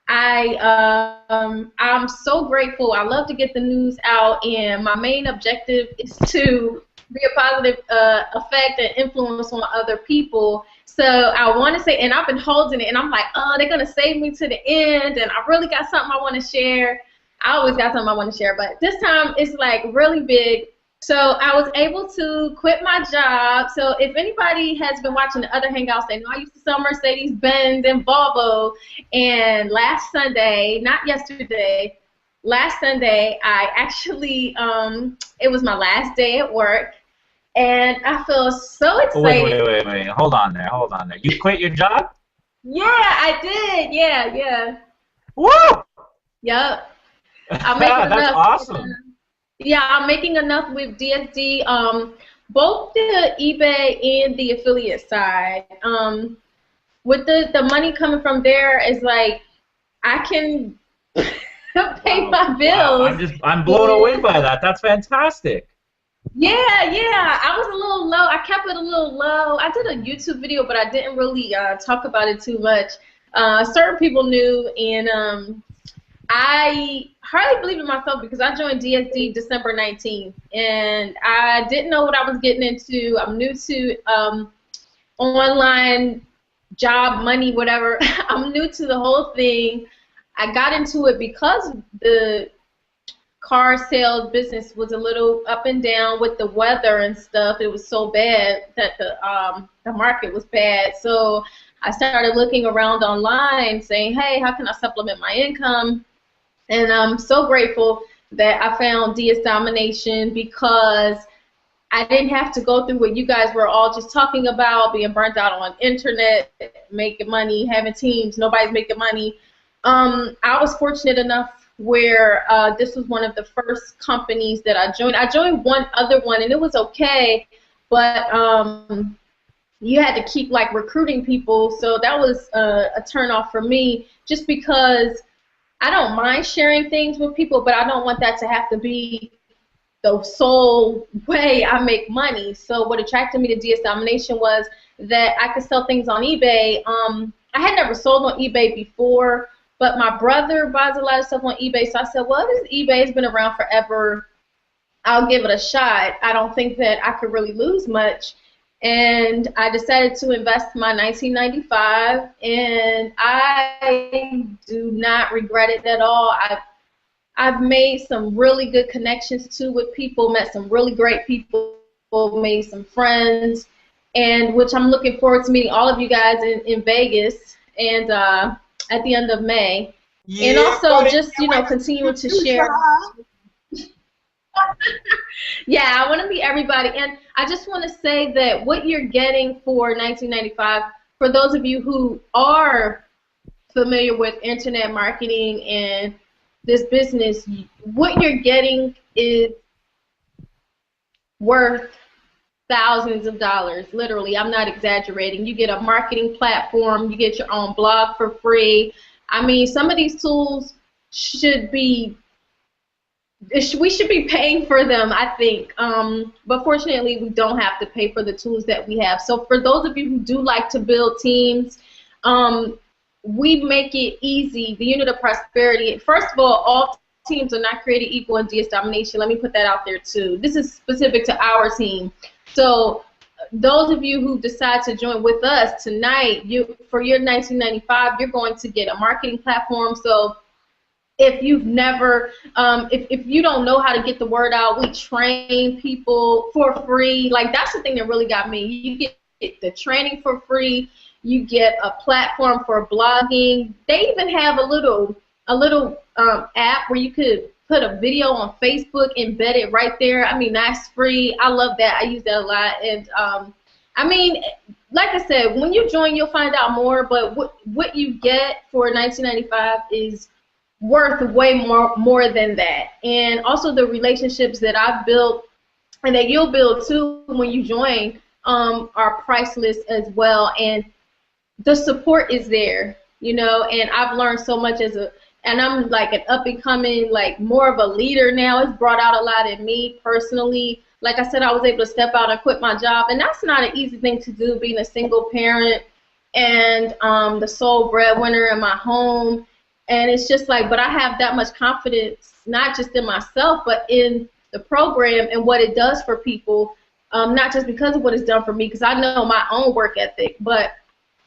I'm so grateful. I love to get the news out, and my main objective is to be a positive effect and influence on other people. So I want to say, and I've been holding it, and I'm like, oh, they're gonna save me to the end, and I really got something I want to share. I always got something I want to share, but this time it's like really big. So I was able to quit my job. So if anybody has been watching the other Hangouts, they know I used to sell Mercedes-Benz and Volvo. And last Sunday, not yesterday, last Sunday, I actually, it was my last day at work. And I feel so excited. Wait. Hold on there. You quit your job? Yeah, I did. Yeah. Woo! Yep. I'm making That's enough. awesome. Yeah, I'm making enough with DSD, both the eBay and the affiliate side. With the money coming from there, is like I can pay my bills. Wow. I'm blown away by that. That's fantastic. Yeah, I was a little low. I kept it a little low. I did a YouTube video, but I didn't really talk about it too much. Certain people knew, and I hardly believed in myself because I joined DSD December 19th, and I didn't know what I was getting into. I'm new to online job, money, whatever. I'm new to the whole thing. I got into it because the car sales business was a little up and down with the weather and stuff. It was so bad that the market was bad. So I started looking around online saying, hey, how can I supplement my income? And I'm so grateful that I found DS Domination because I didn't have to go through what you guys were all just talking about, being burnt out on internet, making money, having teams, nobody's making money. I was fortunate enough where this was one of the first companies that I joined. I joined one other one, and it was okay, but you had to keep like recruiting people, so that was a turnoff for me just because I don't mind sharing things with people, but I don't want that to have to be the sole way I make money. So what attracted me to DS Domination was that I could sell things on eBay. I had never sold on eBay before, but my brother buys a lot of stuff on eBay, so I said, well, this eBay has been around forever. I'll give it a shot. I don't think that I could really lose much. And I decided to invest my $19.95, and I do not regret it at all. I've made some really good connections too with people, met some really great people, made some friends, and which I'm looking forward to meeting all of you guys in Vegas and at the end of May. Yeah, and also just continuing to share. Yeah, I want to meet everybody, and I just want to say that what you're getting for $19.95, for those of you who are familiar with internet marketing and this business, what you're getting is worth thousands of dollars, literally. I'm not exaggerating. You get a marketing platform, you get your own blog for free. I mean, some of these tools we should be paying for them, I think. But fortunately, we don't have to pay for the tools that we have. So for those of you who do like to build teams, we make it easy, the unit of prosperity. First of all teams are not created equal in DS Domination. Let me put that out there too. This is specific to our team. So those of you who decide to join with us tonight, for your $19.95, you're going to get a marketing platform. So if you've never, if you don't know how to get the word out, we train people for free. Like, that's the thing that really got me. You get the training for free. You get a platform for blogging. They even have a little app where you could put a video on Facebook, embed it right there. I mean, that's free. I love that. I use that a lot. And I mean, like I said, when you join, you'll find out more. But what you get for $19.95 is worth way more than that. And also the relationships that I've built and that you'll build too when you join are priceless as well. And the support is there, and I've learned so much and I'm like an up and coming, like more of a leader now. It's brought out a lot in me personally. Like I said, I was able to step out and quit my job, and that's not an easy thing to do, being a single parent and the sole breadwinner in my home. And it's just like, but I have that much confidence, not just in myself, but in the program and what it does for people, not just because of what it's done for me, because I know my own work ethic, but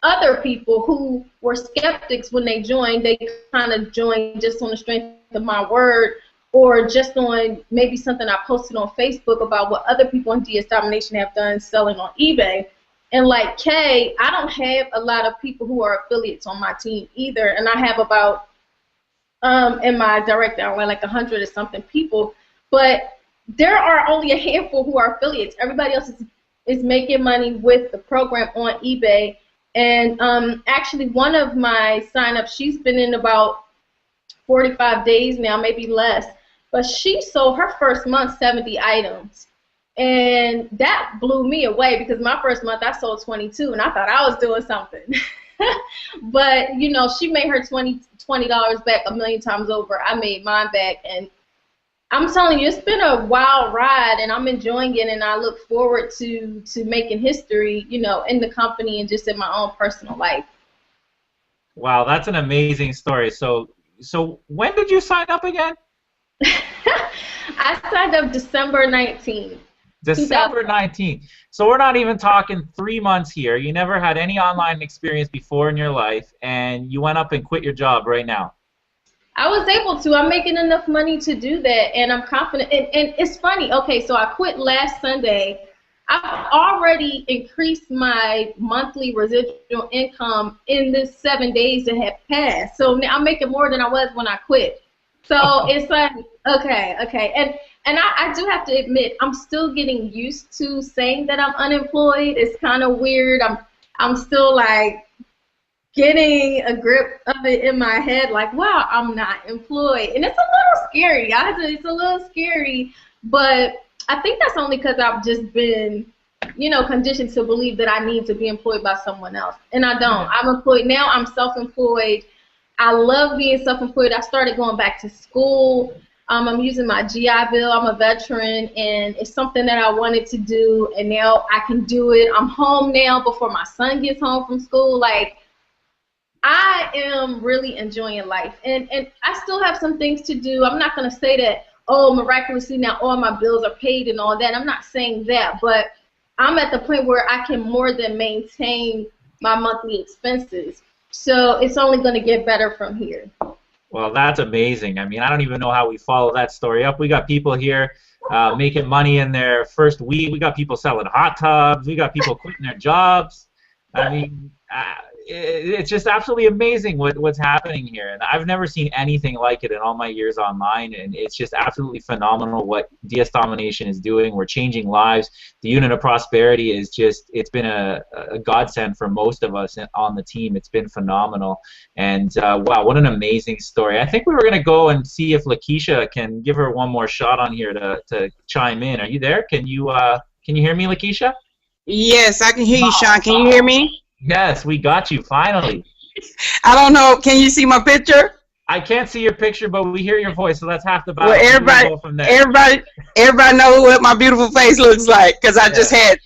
other people who were skeptics when they joined, they kind of joined just on the strength of my word, or just on maybe something I posted on Facebook about what other people in DS Domination have done selling on eBay. And like Kay, I don't have a lot of people who are affiliates on my team either, and I have about, in my direct downline, like 100 or something people, but there are only a handful who are affiliates. Everybody else is making money with the program on eBay. And actually, one of my signups, she's been in about 45 days now, maybe less, but she sold her first month 70 items. And that blew me away because my first month I sold 22, and I thought I was doing something. But, you know, she made her $20 back a million times over. I made mine back, and I'm telling you, it's been a wild ride, and I'm enjoying it, and I look forward to making history, you know, in the company and just in my own personal life. Wow, that's an amazing story. So when did you sign up again? I signed up December 19th. December 19th. So we're not even talking 3 months here. You never had any online experience before in your life, and you went up and quit your job right now. I was able to. I'm making enough money to do that, and I'm confident. And it's funny. Okay, so I quit last Sunday. I've already increased my monthly residual income in the 7 days that have passed. So now I'm making more than I was when I quit. So it's like, okay. And I do have to admit, I'm still getting used to saying that I'm unemployed. It's kind of weird. I'm still like getting a grip of it in my head, like, wow, I'm not employed. And it's a little scary. It's a little scary, but I think that's only because I've just been, you know, conditioned to believe that I need to be employed by someone else. And I don't. I'm employed now. I'm self-employed. I love being self-employed. I started going back to school. I'm using my GI Bill. I'm a veteran, and it's something that I wanted to do, and now I can do it. I'm home now before my son gets home from school. Like, I am really enjoying life, and I still have some things to do. I'm not going to say that, oh, miraculously now all my bills are paid and all that. I'm not saying that, but I'm at the point where I can more than maintain my monthly expenses. So it's only going to get better from here. Well, that's amazing. I mean, I don't even know how we follow that story up. We got people here making money in their first week. We got people selling hot tubs. We got people quitting their jobs. I mean, it's just absolutely amazing what's happening here, and I've never seen anything like it in all my years online, and it's just absolutely phenomenal what DS Domination is doing. We're changing lives. The unit of prosperity is just, it's been a godsend for most of us on the team. It's been phenomenal, and wow, what an amazing story. I think we were going to go and see if Lakeisha can give her one more shot on here to chime in. Are you there? Can you hear me, Lakeisha? Yes, I can hear you, Sean. Can you hear me? Yes, we got you, finally. I don't know. Can you see my picture? I can't see your picture, but we hear your voice, so that's half the battle. Well, everybody knows what my beautiful face looks like, because I just had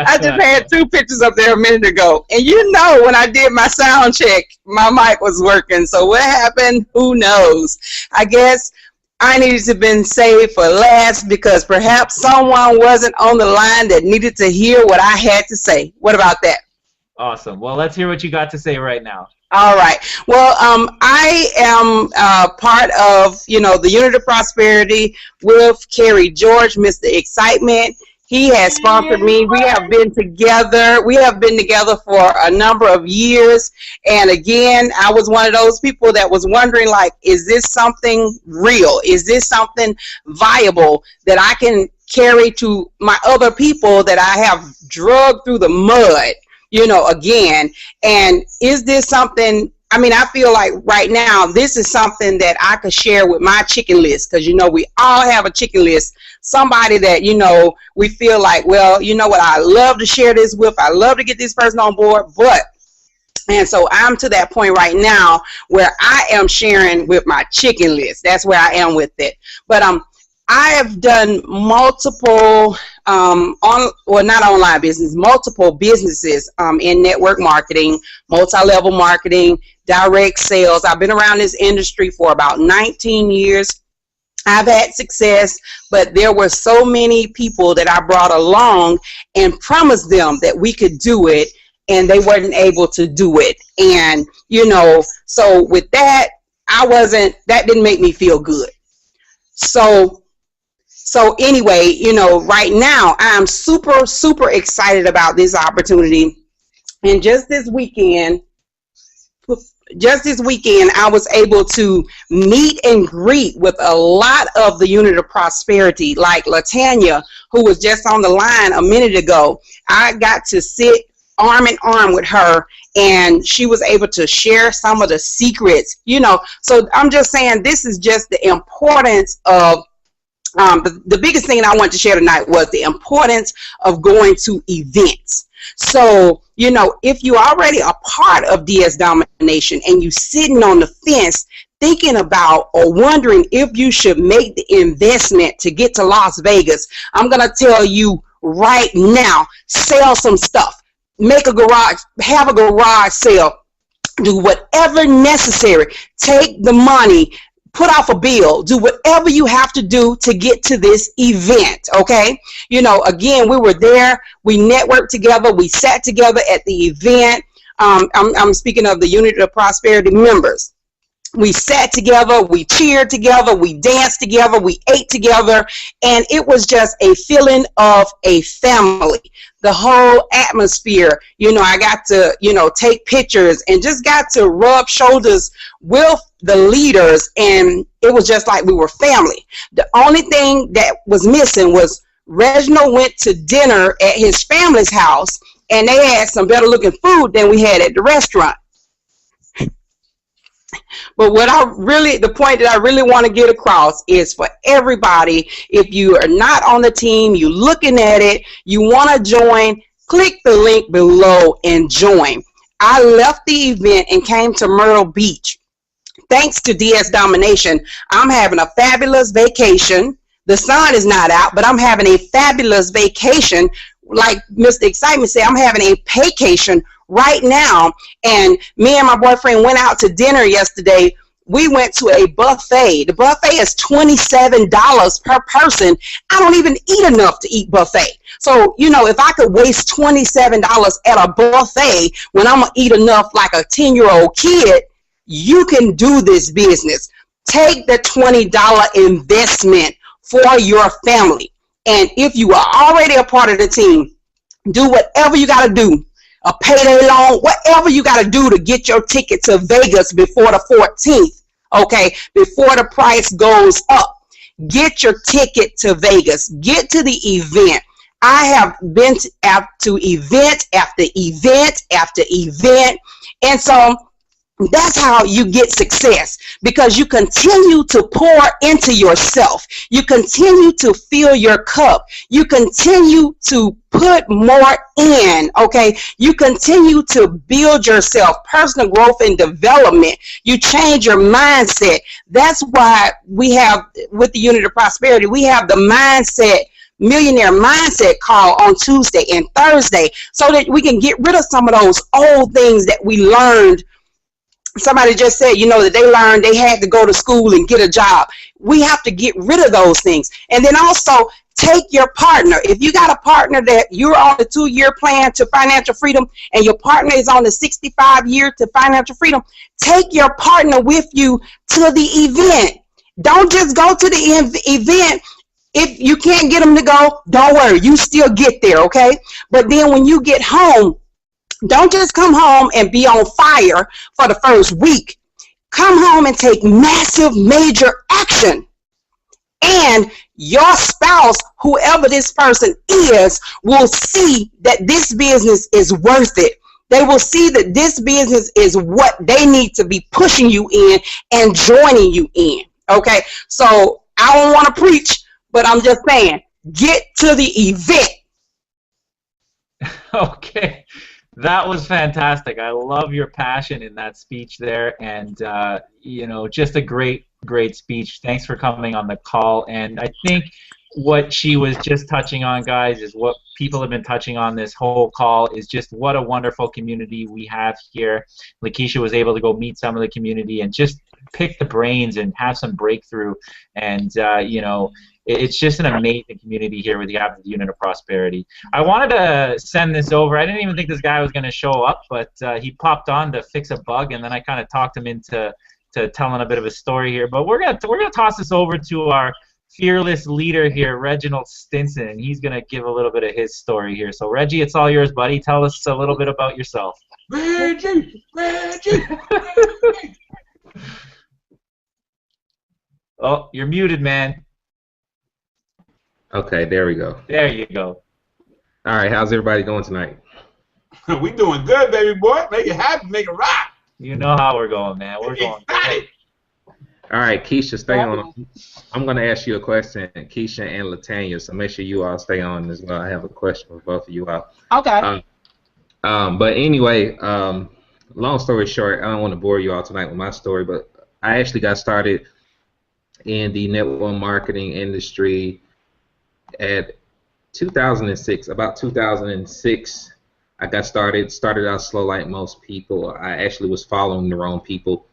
I just had 2 pictures up there a minute ago. And you know, when I did my sound check, my mic was working. So what happened? Who knows? I guess I needed to have been saved for last, because perhaps someone wasn't on the line that needed to hear what I had to say. What about that? Awesome. Well, let's hear what you got to say right now. All right. Well, I am part of, you know, the Unit of Prosperity with Kerry George, Mr. Excitement. He has sponsored me. We have been together. We have been together for a number of years. And again, I was one of those people that was wondering, like, is this something real? Is this something viable that I can carry to my other people that I have drugged through the mud, you know, again? And is this something, I mean, I feel like right now this is something that I could share with my chicken list, because, you know, we all have a chicken list. Somebody that, you know, we feel like, well, you know what, I love to share this with. I love to get this person on board. And so I'm to that point right now where I am sharing with my chicken list. That's where I am with it. But I have done multiple not online business, multiple businesses in network marketing, multi-level marketing, direct sales. I've been around this industry for about 19 years. I've had success, but there were so many people that I brought along and promised them that we could do it, and they weren't able to do it. And, you know, so with that, that didn't make me feel good. So anyway, you know, right now I'm super, super excited about this opportunity. And just this weekend, I was able to meet and greet with a lot of the Unit of Prosperity, like LaTanya, who was just on the line a minute ago. I got to sit arm in arm with her, and she was able to share some of the secrets, you know. So I'm just saying, this is just the importance of the biggest thing I wanted to share tonight was the importance of going to events. So, you know, if you're already a part of DS Domination and you're sitting on the fence thinking about or wondering if you should make the investment to get to Las Vegas, I'm going to tell you right now, sell some stuff. Make a garage, have a garage sale. Do whatever necessary. Take the money. Put off a bill, do whatever you have to do to get to this event, okay? You know, again, we were there, we networked together, we sat together at the event. I'm speaking of the Unit of Prosperity members. We sat together, we cheered together, we danced together, we ate together, and it was just a feeling of a family. The whole atmosphere, you know, I got to, you know, take pictures and just got to rub shoulders with the leaders, and it was just like we were family. The only thing that was missing was Reginald went to dinner at his family's house, and they had some better looking food than we had at the restaurant. But the point that I really want to get across is for everybody, if you are not on the team, you're looking at it, you want to join, click the link below and join. I left the event and came to Myrtle Beach. Thanks to DS Domination, I'm having a fabulous vacation. The sun is not out, but I'm having a fabulous vacation. Like Mr. Excitement said, I'm having a paycation right now. And me and my boyfriend went out to dinner yesterday. We went to a buffet. The buffet is $27 per person. I don't even eat enough to eat buffet. So, you know, if I could waste $27 at a buffet when I'm going to eat enough like a 10-year-old kid, you can do this business. Take the $20 investment for your family. And if you are already a part of the team, do whatever you got to do. A payday loan, whatever you got to do to get your ticket to Vegas before the 14th, okay, before the price goes up. Get your ticket to Vegas. Get to the event. I have been to event after event after event, and so that's how you get success, because you continue to pour into yourself. You continue to fill your cup. You continue to put more in, okay? You continue to build yourself, personal growth and development. You change your mindset. That's why we have, with the Unit of Prosperity, we have the Millionaire Mindset call on Tuesday and Thursday, so that we can get rid of some of those old things that we learned. Somebody just said, you know, that they learned they had to go to school and get a job. We have to get rid of those things. And then also take your partner. If you got a partner that you're on the 2-year plan to financial freedom and your partner is on the 65-year to financial freedom, take your partner with you to the event. Don't just go to the event. If you can't get them to go, don't worry. You still get there, okay? But then when you get home, don't just come home and be on fire for the first week. Come home and take massive, major action. And your spouse, whoever this person is, will see that this business is worth it. They will see that this business is what they need to be pushing you in and joining you in. Okay? So I don't want to preach, but I'm just saying, get to the event. Okay. That was fantastic. I love your passion in that speech there, and you know, just a great, great speech. Thanks for coming on the call. And I think what she was just touching on, guys, is what people have been touching on this whole call, is just what a wonderful community we have here. Lakeisha was able to go meet some of the community and just pick the brains and have some breakthrough, and you know, it's just an amazing community here with the Advocate Unit of Prosperity. I wanted to send this over. I didn't even think this guy was going to show up, but he popped on to fix a bug, and then I kind of talked him into telling a bit of a story here. But we're gonna toss this over to our fearless leader here, Reginald Stinson, and he's gonna give a little bit of his story here. So Reggie, it's all yours, buddy. Tell us a little bit about yourself. Reggie. Oh, you're muted, man. Okay, there we go. There you go. All right, how's everybody going tonight? We doing good, baby boy. Make it happen, make it rock. You know how we're going, man. We're going excited. All right, Keisha, stay on. I'm going to ask you a question, Keisha and Latanya, so make sure you all stay on as well. I have a question for both of you all. Okay. But anyway, long story short, I don't want to bore you all tonight with my story, but I actually got started in the network marketing industry at 2006. About 2006, I got started out slow like most people. I actually was following the wrong people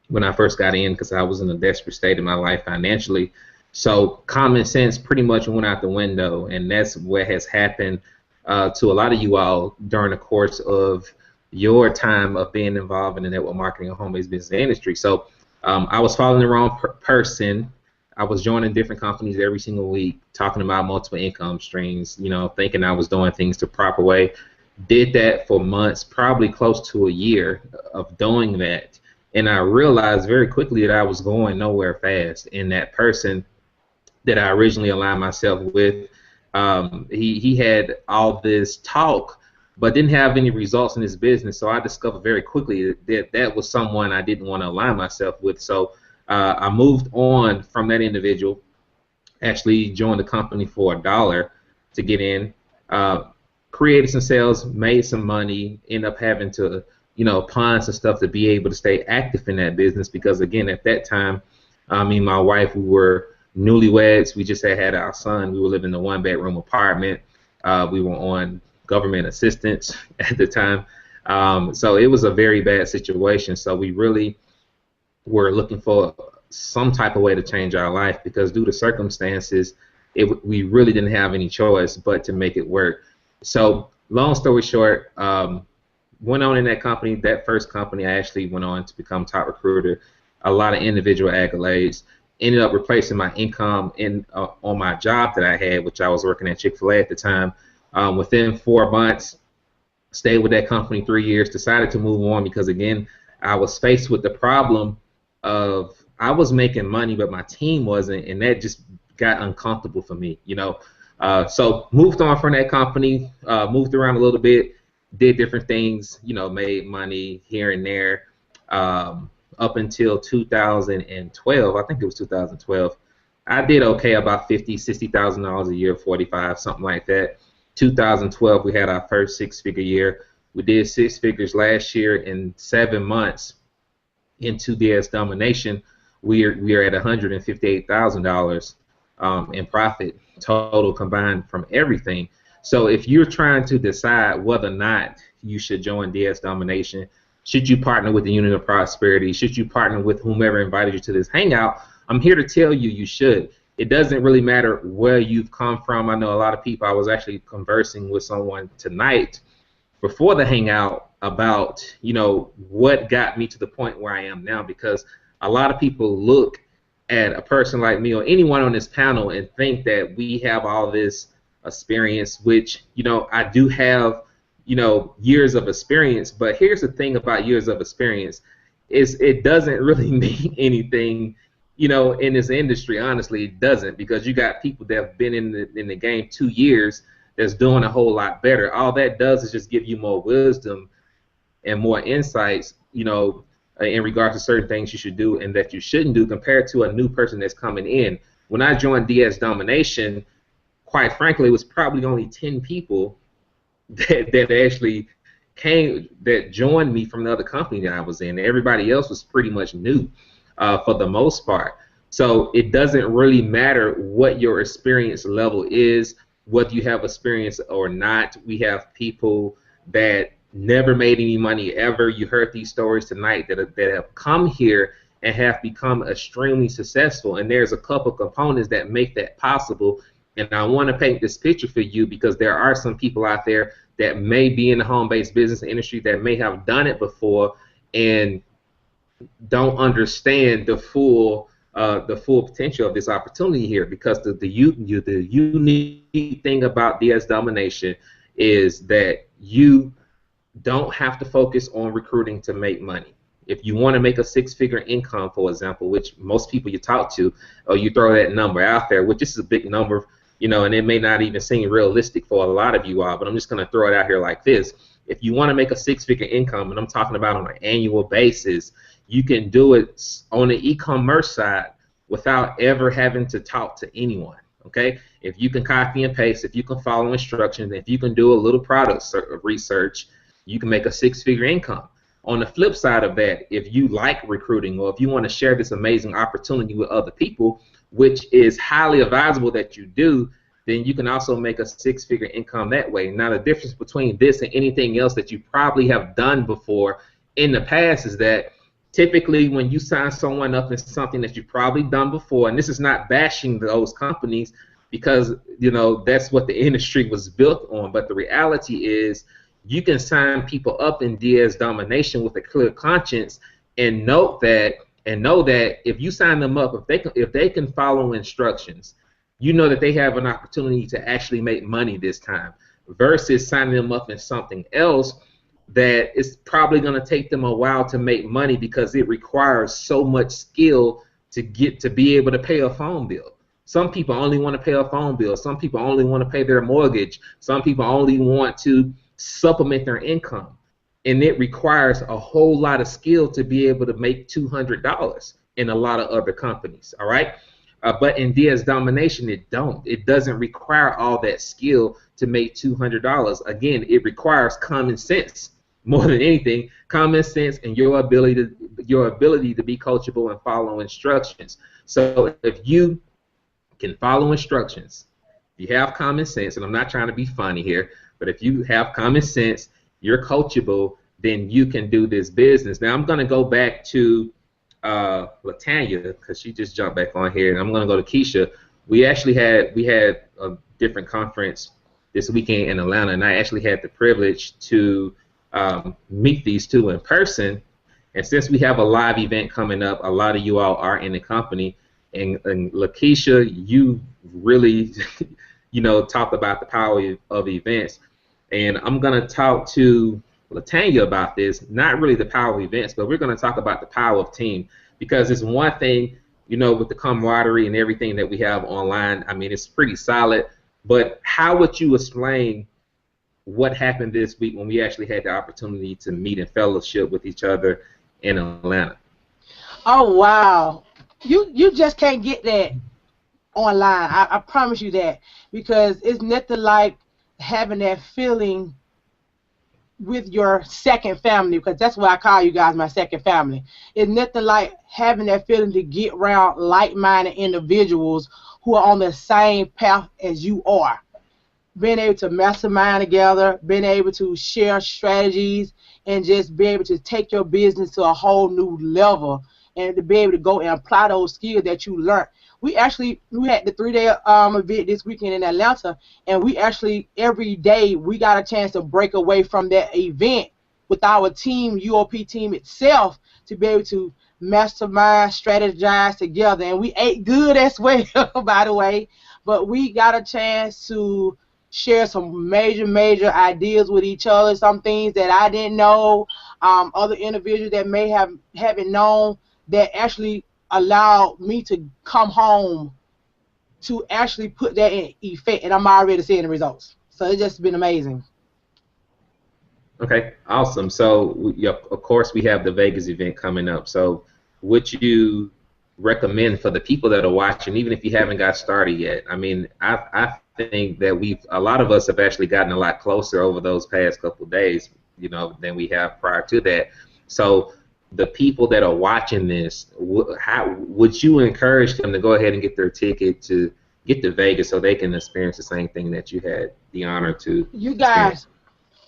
when I first got in because I was in a desperate state in my life financially. So common sense pretty much went out the window, and that's what has happened to a lot of you all during the course of your time of being involved in the network marketing and home-based business industry. So I was following the wrong person. I was joining different companies every single week, talking about multiple income streams, you know, thinking I was doing things the proper way. Did that for months, probably close to a year of doing that. And I realized very quickly that I was going nowhere fast. And that person that I originally aligned myself with, he had all this talk, but didn't have any results in his business. So I discovered very quickly that that was someone I didn't want to align myself with. So I moved on from that individual, actually joined the company for $1 to get in, created some sales, made some money, ended up having to, you know, pawn some stuff to be able to stay active in that business because, again, at that time, me and my wife, we were newlyweds. We just had our son. We were living in a one-bedroom apartment. We were on government assistance at the time. So it was a very bad situation. So we really were looking for some type of way to change our life because due to circumstances, we really didn't have any choice but to make it work. So long story short, went on in that company. That first company, I actually went on to become top recruiter. A lot of individual accolades. Ended up replacing my income on my job that I had, which I was working at Chick-fil-A at the time. Within 4 months, stayed with that company 3 years. Decided to move on because, again, I was faced with the problem of I was making money, but my team wasn't, and that just got uncomfortable for me, you know. So moved on from that company, moved around a little bit, did different things, you know, made money here and there. Up until 2012, I think it was 2012, I did okay, about $50,000, $60,000 a year, 45, something like that. 2012, we had our first six-figure year. We did six figures last year in 7 months. Into DS Domination, we are at $158,000 in profit total combined from everything. So if you're trying to decide whether or not you should join DS Domination, should you partner with the Unit of Prosperity, should you partner with whomever invited you to this hangout, I'm here to tell you you should. It doesn't really matter where you've come from. I know a lot of people. I was actually conversing with someone tonight before the hangout about, you know, what got me to the point where I am now, because a lot of people look at a person like me or anyone on this panel and think that we have all this experience, which, you know, I do have, you know, years of experience. But here's the thing about years of experience is it doesn't really mean anything, you know, in this industry. Honestly, it doesn't, because you got people that have been in the game 2 years that's doing a whole lot better. All that does is just give you more wisdom and more insights, you know, in regards to certain things you should do and that you shouldn't do compared to a new person that's coming in. When I joined DS Domination, quite frankly, it was probably only 10 people that actually joined me from the other company that I was in. Everybody else was pretty much new for the most part. So it doesn't really matter what your experience level is, whether you have experience or not. We have people that never made any money ever. You heard these stories tonight that have come here and have become extremely successful. And there's a couple components that make that possible. And I want to paint this picture for you because there are some people out there that may be in the home-based business industry that may have done it before and don't understand the full potential of this opportunity here. Because the unique thing about DS Domination is that you don't have to focus on recruiting to make money. If you want to make a six-figure income, for example, which most people you talk to, or you throw that number out there, which is a big number, you know, and it may not even seem realistic for a lot of you all, but I'm just going to throw it out here like this. If you want to make a six-figure income, and I'm talking about on an annual basis, you can do it on the e-commerce side without ever having to talk to anyone, okay? If you can copy and paste, if you can follow instructions, if you can do a little product research, you can make a six-figure income. On the flip side of that, if you like recruiting or if you want to share this amazing opportunity with other people, which is highly advisable that you do, then you can also make a six-figure income that way. Now, the difference between this and anything else that you probably have done before in the past is that typically when you sign someone up in something that you've probably done before, and this is not bashing those companies because, you know, that's what the industry was built on, but the reality is you can sign people up in DS Domination with a clear conscience and know that if you sign them up, if they can follow instructions, you know that they have an opportunity to actually make money this time versus signing them up in something else that is probably going to take them a while to make money because it requires so much skill to be able to pay a phone bill. Some people only want to pay a phone bill. Some people only want to pay their mortgage. Some people only want to supplement their income. And it requires a whole lot of skill to be able to make $200 in a lot of other companies, all right? But in DS Domination, it doesn't require all that skill to make $200. Again, it requires common sense more than anything, common sense and your ability to be coachable and follow instructions. So if you can follow instructions, if you have common sense, and I'm not trying to be funny here, but if you have common sense, you're coachable, then you can do this business. Now I'm going to go back to Latanya because she just jumped back on here, and I'm going to go to Keisha. We had a different conference this weekend in Atlanta, and I actually had the privilege to meet these two in person. And since we have a live event coming up, a lot of you all are in the company, and Lakeisha, you really talked about the power of events. And I'm going to talk to Latanya about this, not really the power of events, but we're going to talk about the power of team, because it's one thing, with the camaraderie and everything that we have online. I mean, it's pretty solid, but how would you explain what happened this week when we actually had the opportunity to meet and fellowship with each other in Atlanta? Oh, wow. You just can't get that online. I promise you that, because it's nothing like having that feeling with your second family, because that's what I call you guys, my second family. It's nothing like having that feeling to get around like-minded individuals who are on the same path as you are. Being able to mastermind together, being able to share strategies, and just be able to take your business to a whole new level, and to be able to go and apply those skills that you learned. We had the 3-day event this weekend in Atlanta, and we actually, every day, we got a chance to break away from that event with our team, UOP team itself, to be able to mastermind, strategize together. And we ate good as well, by the way, but we got a chance to share some major ideas with each other, some things that I didn't know, other individuals that may haven't known, that actually allowed me to come home to actually put that in effect, and I'm already seeing the results. So it's just been amazing. Okay, awesome. So, of course, we have the Vegas event coming up. So would you recommend for the people that are watching, even if you haven't got started yet? I mean, I think that a lot of us have actually gotten a lot closer over those past couple of days. than we have prior to that. So the people that are watching this, how would you encourage them to go ahead and get their ticket to get to Vegas so they can experience the same thing that you had the honor to You experience? guys,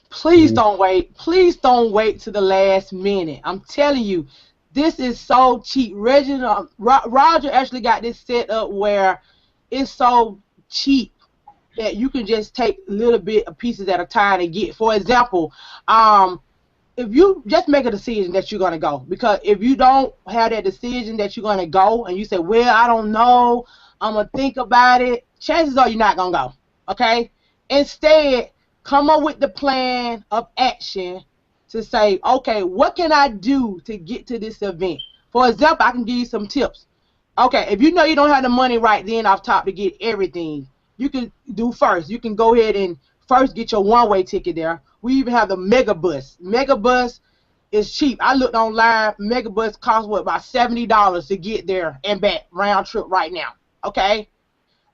please don't wait. Please don't wait to the last minute. I'm telling you, this is so cheap. Roger actually got this set up where it's so cheap that you can just take little bit of pieces at a time and get. For example, if you just make a decision that you're going to go, because if you don't have that decision that you're going to go and you say, well, I don't know, I'm going to think about it, chances are you're not going to go, okay? Instead, come up with the plan of action to say, okay, what can I do to get to this event? For example, I can give you some tips. Okay, if you know you don't have the money right then off top to get everything, you can do first. You can go ahead and first get your one-way ticket there. We even have the Megabus. Megabus is cheap. I looked online. Megabus costs what, about $70 to get there and back round trip right now. Okay.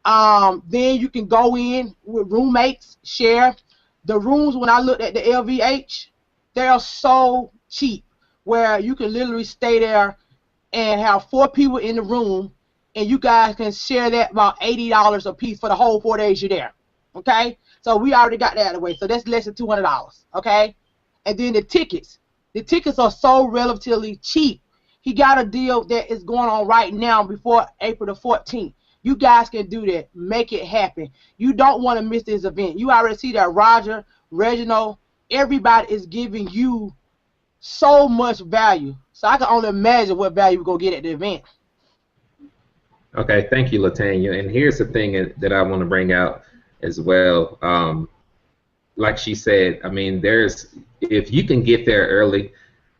Then you can go in with roommates, share. The rooms, when I looked at the LVH, they are so cheap where you can literally stay there and have 4 people in the room, and you guys can share that about $80 a piece for the whole 4 days you're there. Okay? So we already got that out of the way. So that's less than $200. Okay? And then the tickets. The tickets are so relatively cheap. He got a deal that is going on right now before April the 14th. You guys can do that. Make it happen. You don't want to miss this event. You already see that Roger, Reginald, everybody is giving you so much value. So I can only imagine what value we're going to get at the event. Okay, thank you, Latanya. And here's the thing that I want to bring out as well. Like she said, I mean, if you can get there early,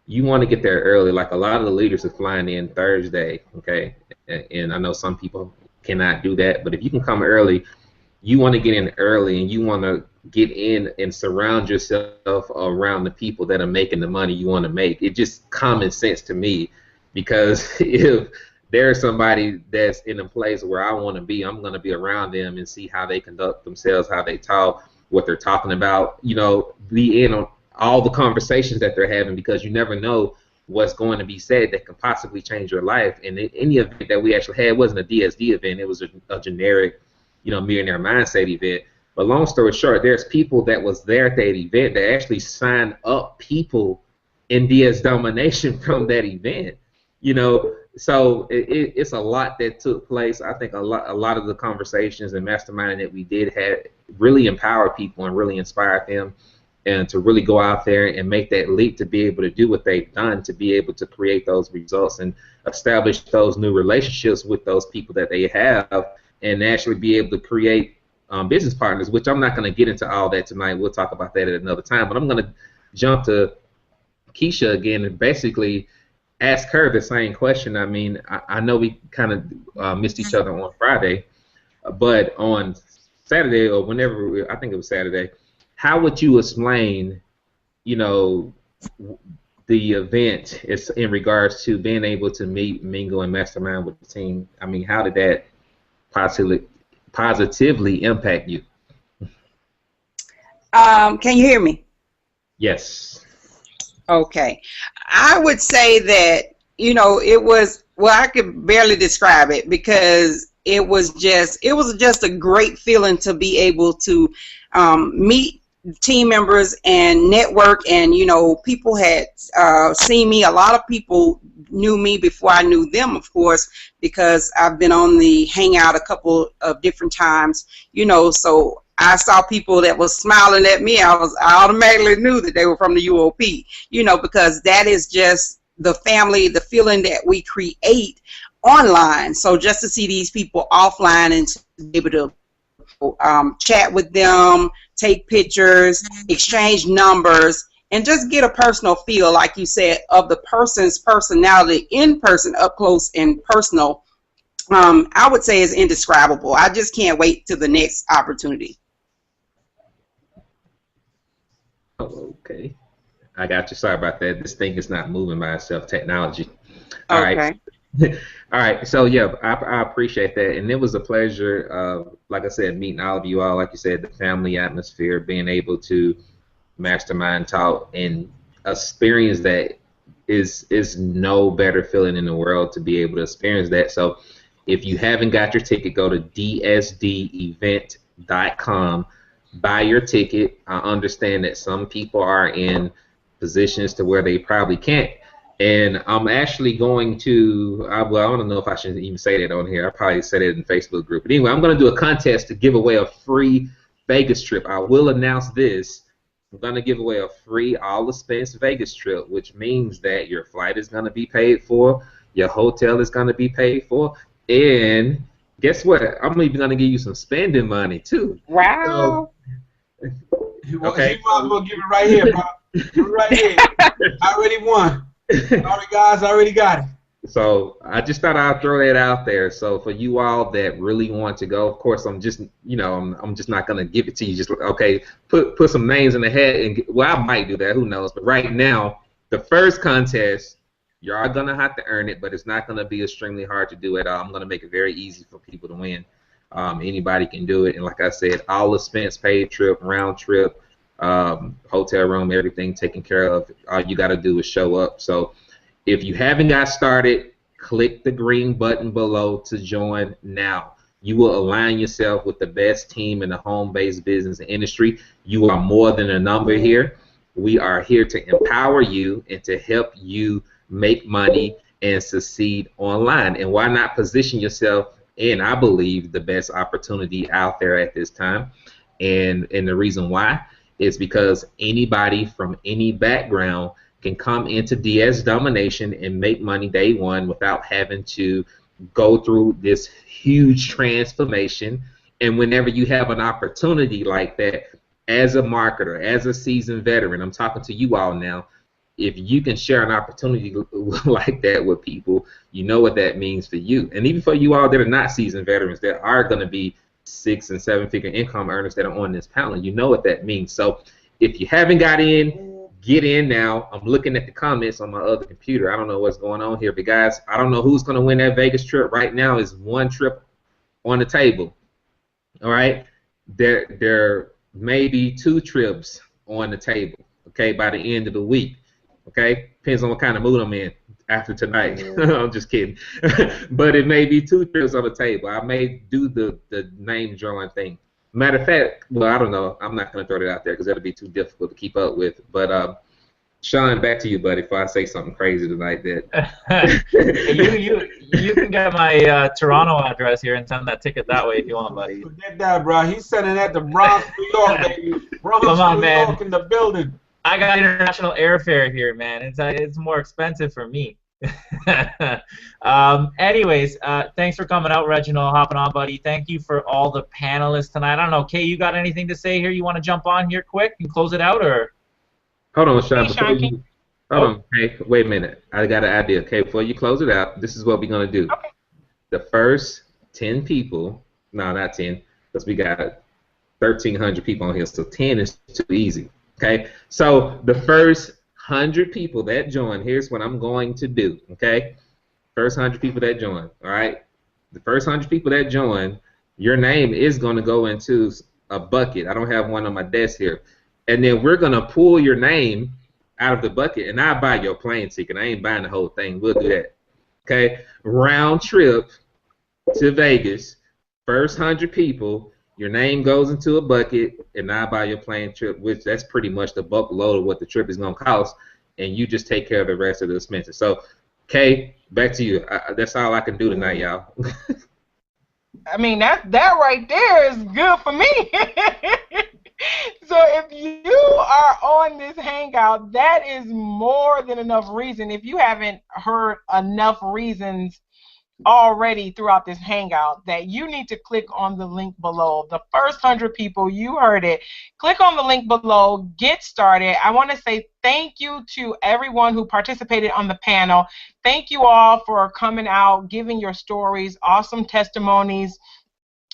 you want to get there early. Like a lot of the leaders are flying in Thursday, okay? And I know some people cannot do that, but if you can come early, you want to get in early, and you want to get in and surround yourself around the people that are making the money you want to make. It's just common sense to me, because if there's somebody that's in a place where I want to be, I'm going to be around them and see how they conduct themselves, how they talk, what they're talking about, be in on all the conversations that they're having, because you never know what's going to be said that can possibly change your life. And any event that we actually had wasn't a DSD event. It was a generic, millionaire mindset event. But long story short, there's people that was there at that event that actually signed up people in DS Domination from that event. So it's a lot that took place. I think a lot of the conversations and masterminding that we did had really empowered people and really inspired them, and to really go out there and make that leap to be able to do what they've done, to be able to create those results and establish those new relationships with those people that they have, and actually be able to create business partners, which I'm not going to get into all that tonight. We'll talk about that at another time. But I'm going to jump to Keisha again and basically ask her the same question. I mean, I know we kind of missed each other on Friday, but on Saturday, or whenever, I think it was Saturday, how would you explain, the event is in regards to being able to meet, mingle, and mastermind with the team? I mean, how did that positively impact you? Can you hear me? Yes. Okay. I would say that, it was, well, I could barely describe it, because it was just a great feeling to be able to meet team members and network. And people had seen me. A lot of people knew me before I knew them, of course, because I've been on the Hangout a couple of different times, so I saw people that was smiling at me. I automatically knew that they were from the UOP, because that is just the family, the feeling that we create online. So just to see these people offline and to be able to chat with them, take pictures, exchange numbers, and just get a personal feel, like you said, of the person's personality in person, up close and personal, I would say is indescribable. I just can't wait till the next opportunity. Oh, okay. I got you. Sorry about that. This thing is not moving by itself. Technology. All right. All right. So yeah, I appreciate that, and it was a pleasure. Like I said, meeting all of you all. Like you said, the family atmosphere, being able to mastermind taught, and experience that is no better feeling in the world to be able to experience that. So if you haven't got your ticket, go to dsdevent.com, buy your ticket. I understand that some people are in positions to where they probably can't. And I'm actually going to, well, I don't know if I should even say that on here. I probably said it in the Facebook group. But anyway, I'm going to do a contest to give away a free Vegas trip. I will announce this. I'm going to give away a free all-expense Vegas trip, which means that your flight is going to be paid for, your hotel is going to be paid for, and guess what? I'm even going to give you some spending money, too. Wow. So, okay. You might as well give it right here, bro. Give it right here. I already won. Sorry, guys, I already got it. So I just thought I'd throw that out there. So for you all that really want to go, of course, I'm just, I'm just not gonna give it to you. Just okay, put some names in the hat, and well, I might do that. Who knows? But right now, the first contest, you are gonna have to earn it, but it's not gonna be extremely hard to do at all. I'm gonna make it very easy for people to win. Anybody can do it, and like I said, all expense paid trip, round trip, hotel room, everything taken care of. All you got to do is show up. So if you haven't got started, click the green button below to join now. You will align yourself with the best team in the home-based business industry. You are more than a number here. We are here to empower you and to help you make money and succeed online. And why not position yourself in, I believe, the best opportunity out there at this time? And the reason why is because anybody from any background can come into DS Domination and make money day one without having to go through this huge transformation. And whenever you have an opportunity like that, as a marketer, as a seasoned veteran, I'm talking to you all now, if you can share an opportunity like that with people, you know what that means for you. And even for you all that are not seasoned veterans, that are going to be 6- and 7-figure income earners that are on this panel, you know what that means. So if you haven't got in, get in now. I'm looking at the comments on my other computer. I don't know what's going on here, but guys, I don't know who's going to win that Vegas trip. Right now is one trip on the table. All right, there may be 2 trips on the table. Okay, by the end of the week. Okay, depends on what kind of mood I'm in after tonight. I'm just kidding. But it may be 2 trips on the table. I may do the name drawing thing. Matter of fact, well, I don't know. I'm not going to throw it out there because that'll be too difficult to keep up with. But Sean, back to you, buddy. If I say something crazy tonight, that you can get my Toronto address here and send that ticket that way if you want, buddy. Forget that, bro. He's sending that to Bronx, New York, baby. Bronx, Come on, New man. York in the building. I got international airfare here, man. It's more expensive for me. Anyways, thanks for coming out, Reginald, hopping on, buddy. Thank you for all the panelists tonight. I don't know, Kay, you got anything to say here? You want to jump on here quick and close it out, or? Hold on, Sean. Hey, Hold on. Hey, wait a minute. I got an idea. Okay, before you close it out, this is what we're gonna do. Okay. The first 10 people, no, not 10, because we got 1,300 people on here, so 10 is too easy. Okay, so the first 100 people that join, here's what I'm going to do. Okay, first 100 people that join. All right, the first 100 people that join, your name is going to go into a bucket. I don't have one on my desk here, and then we're gonna pull your name out of the bucket, and I'll buy your plane ticket. I ain't buying the whole thing. We'll do that. Okay, round trip to Vegas. First 100 people. Your name goes into a bucket, and I buy your plane trip, which that's pretty much the bulk load of what the trip is going to cost, and you just take care of the rest of the expenses. So, Kay, back to you. That's all I can do tonight, y'all. I mean, that right there is good for me. So if you are on this hangout, that is more than enough reason. If you haven't heard enough reasons already throughout this hangout, that you need to click on the link below. The first 100 people, you heard it. Click on the link below, get started. I want to say thank you to everyone who participated on the panel. Thank you all for coming out, giving your stories, awesome testimonies.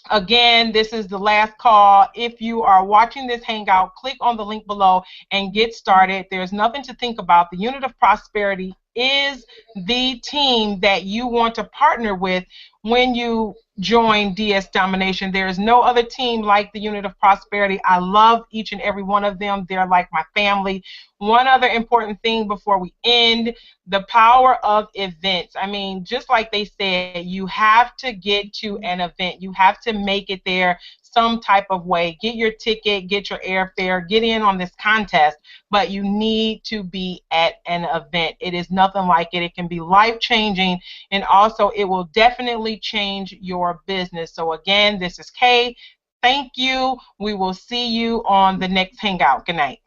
Again, this is the last call. If you are watching this hangout, click on the link below and get started. There's nothing to think about. The Unit of Prosperity is the team that you want to partner with when you join DS Domination. There is no other team like the Unit of Prosperity. I love each and every one of them. They're like my family. One other important thing before we end, the power of events. I mean, just like they said, you have to get to an event. You have to make it there some type of way. Get your ticket, get your airfare, get in on this contest, but you need to be at an event. It is nothing like it. It can be life-changing, and also it will definitely change your business. So again, this is Kay. Thank you. We will see you on the next Hangout. Good night.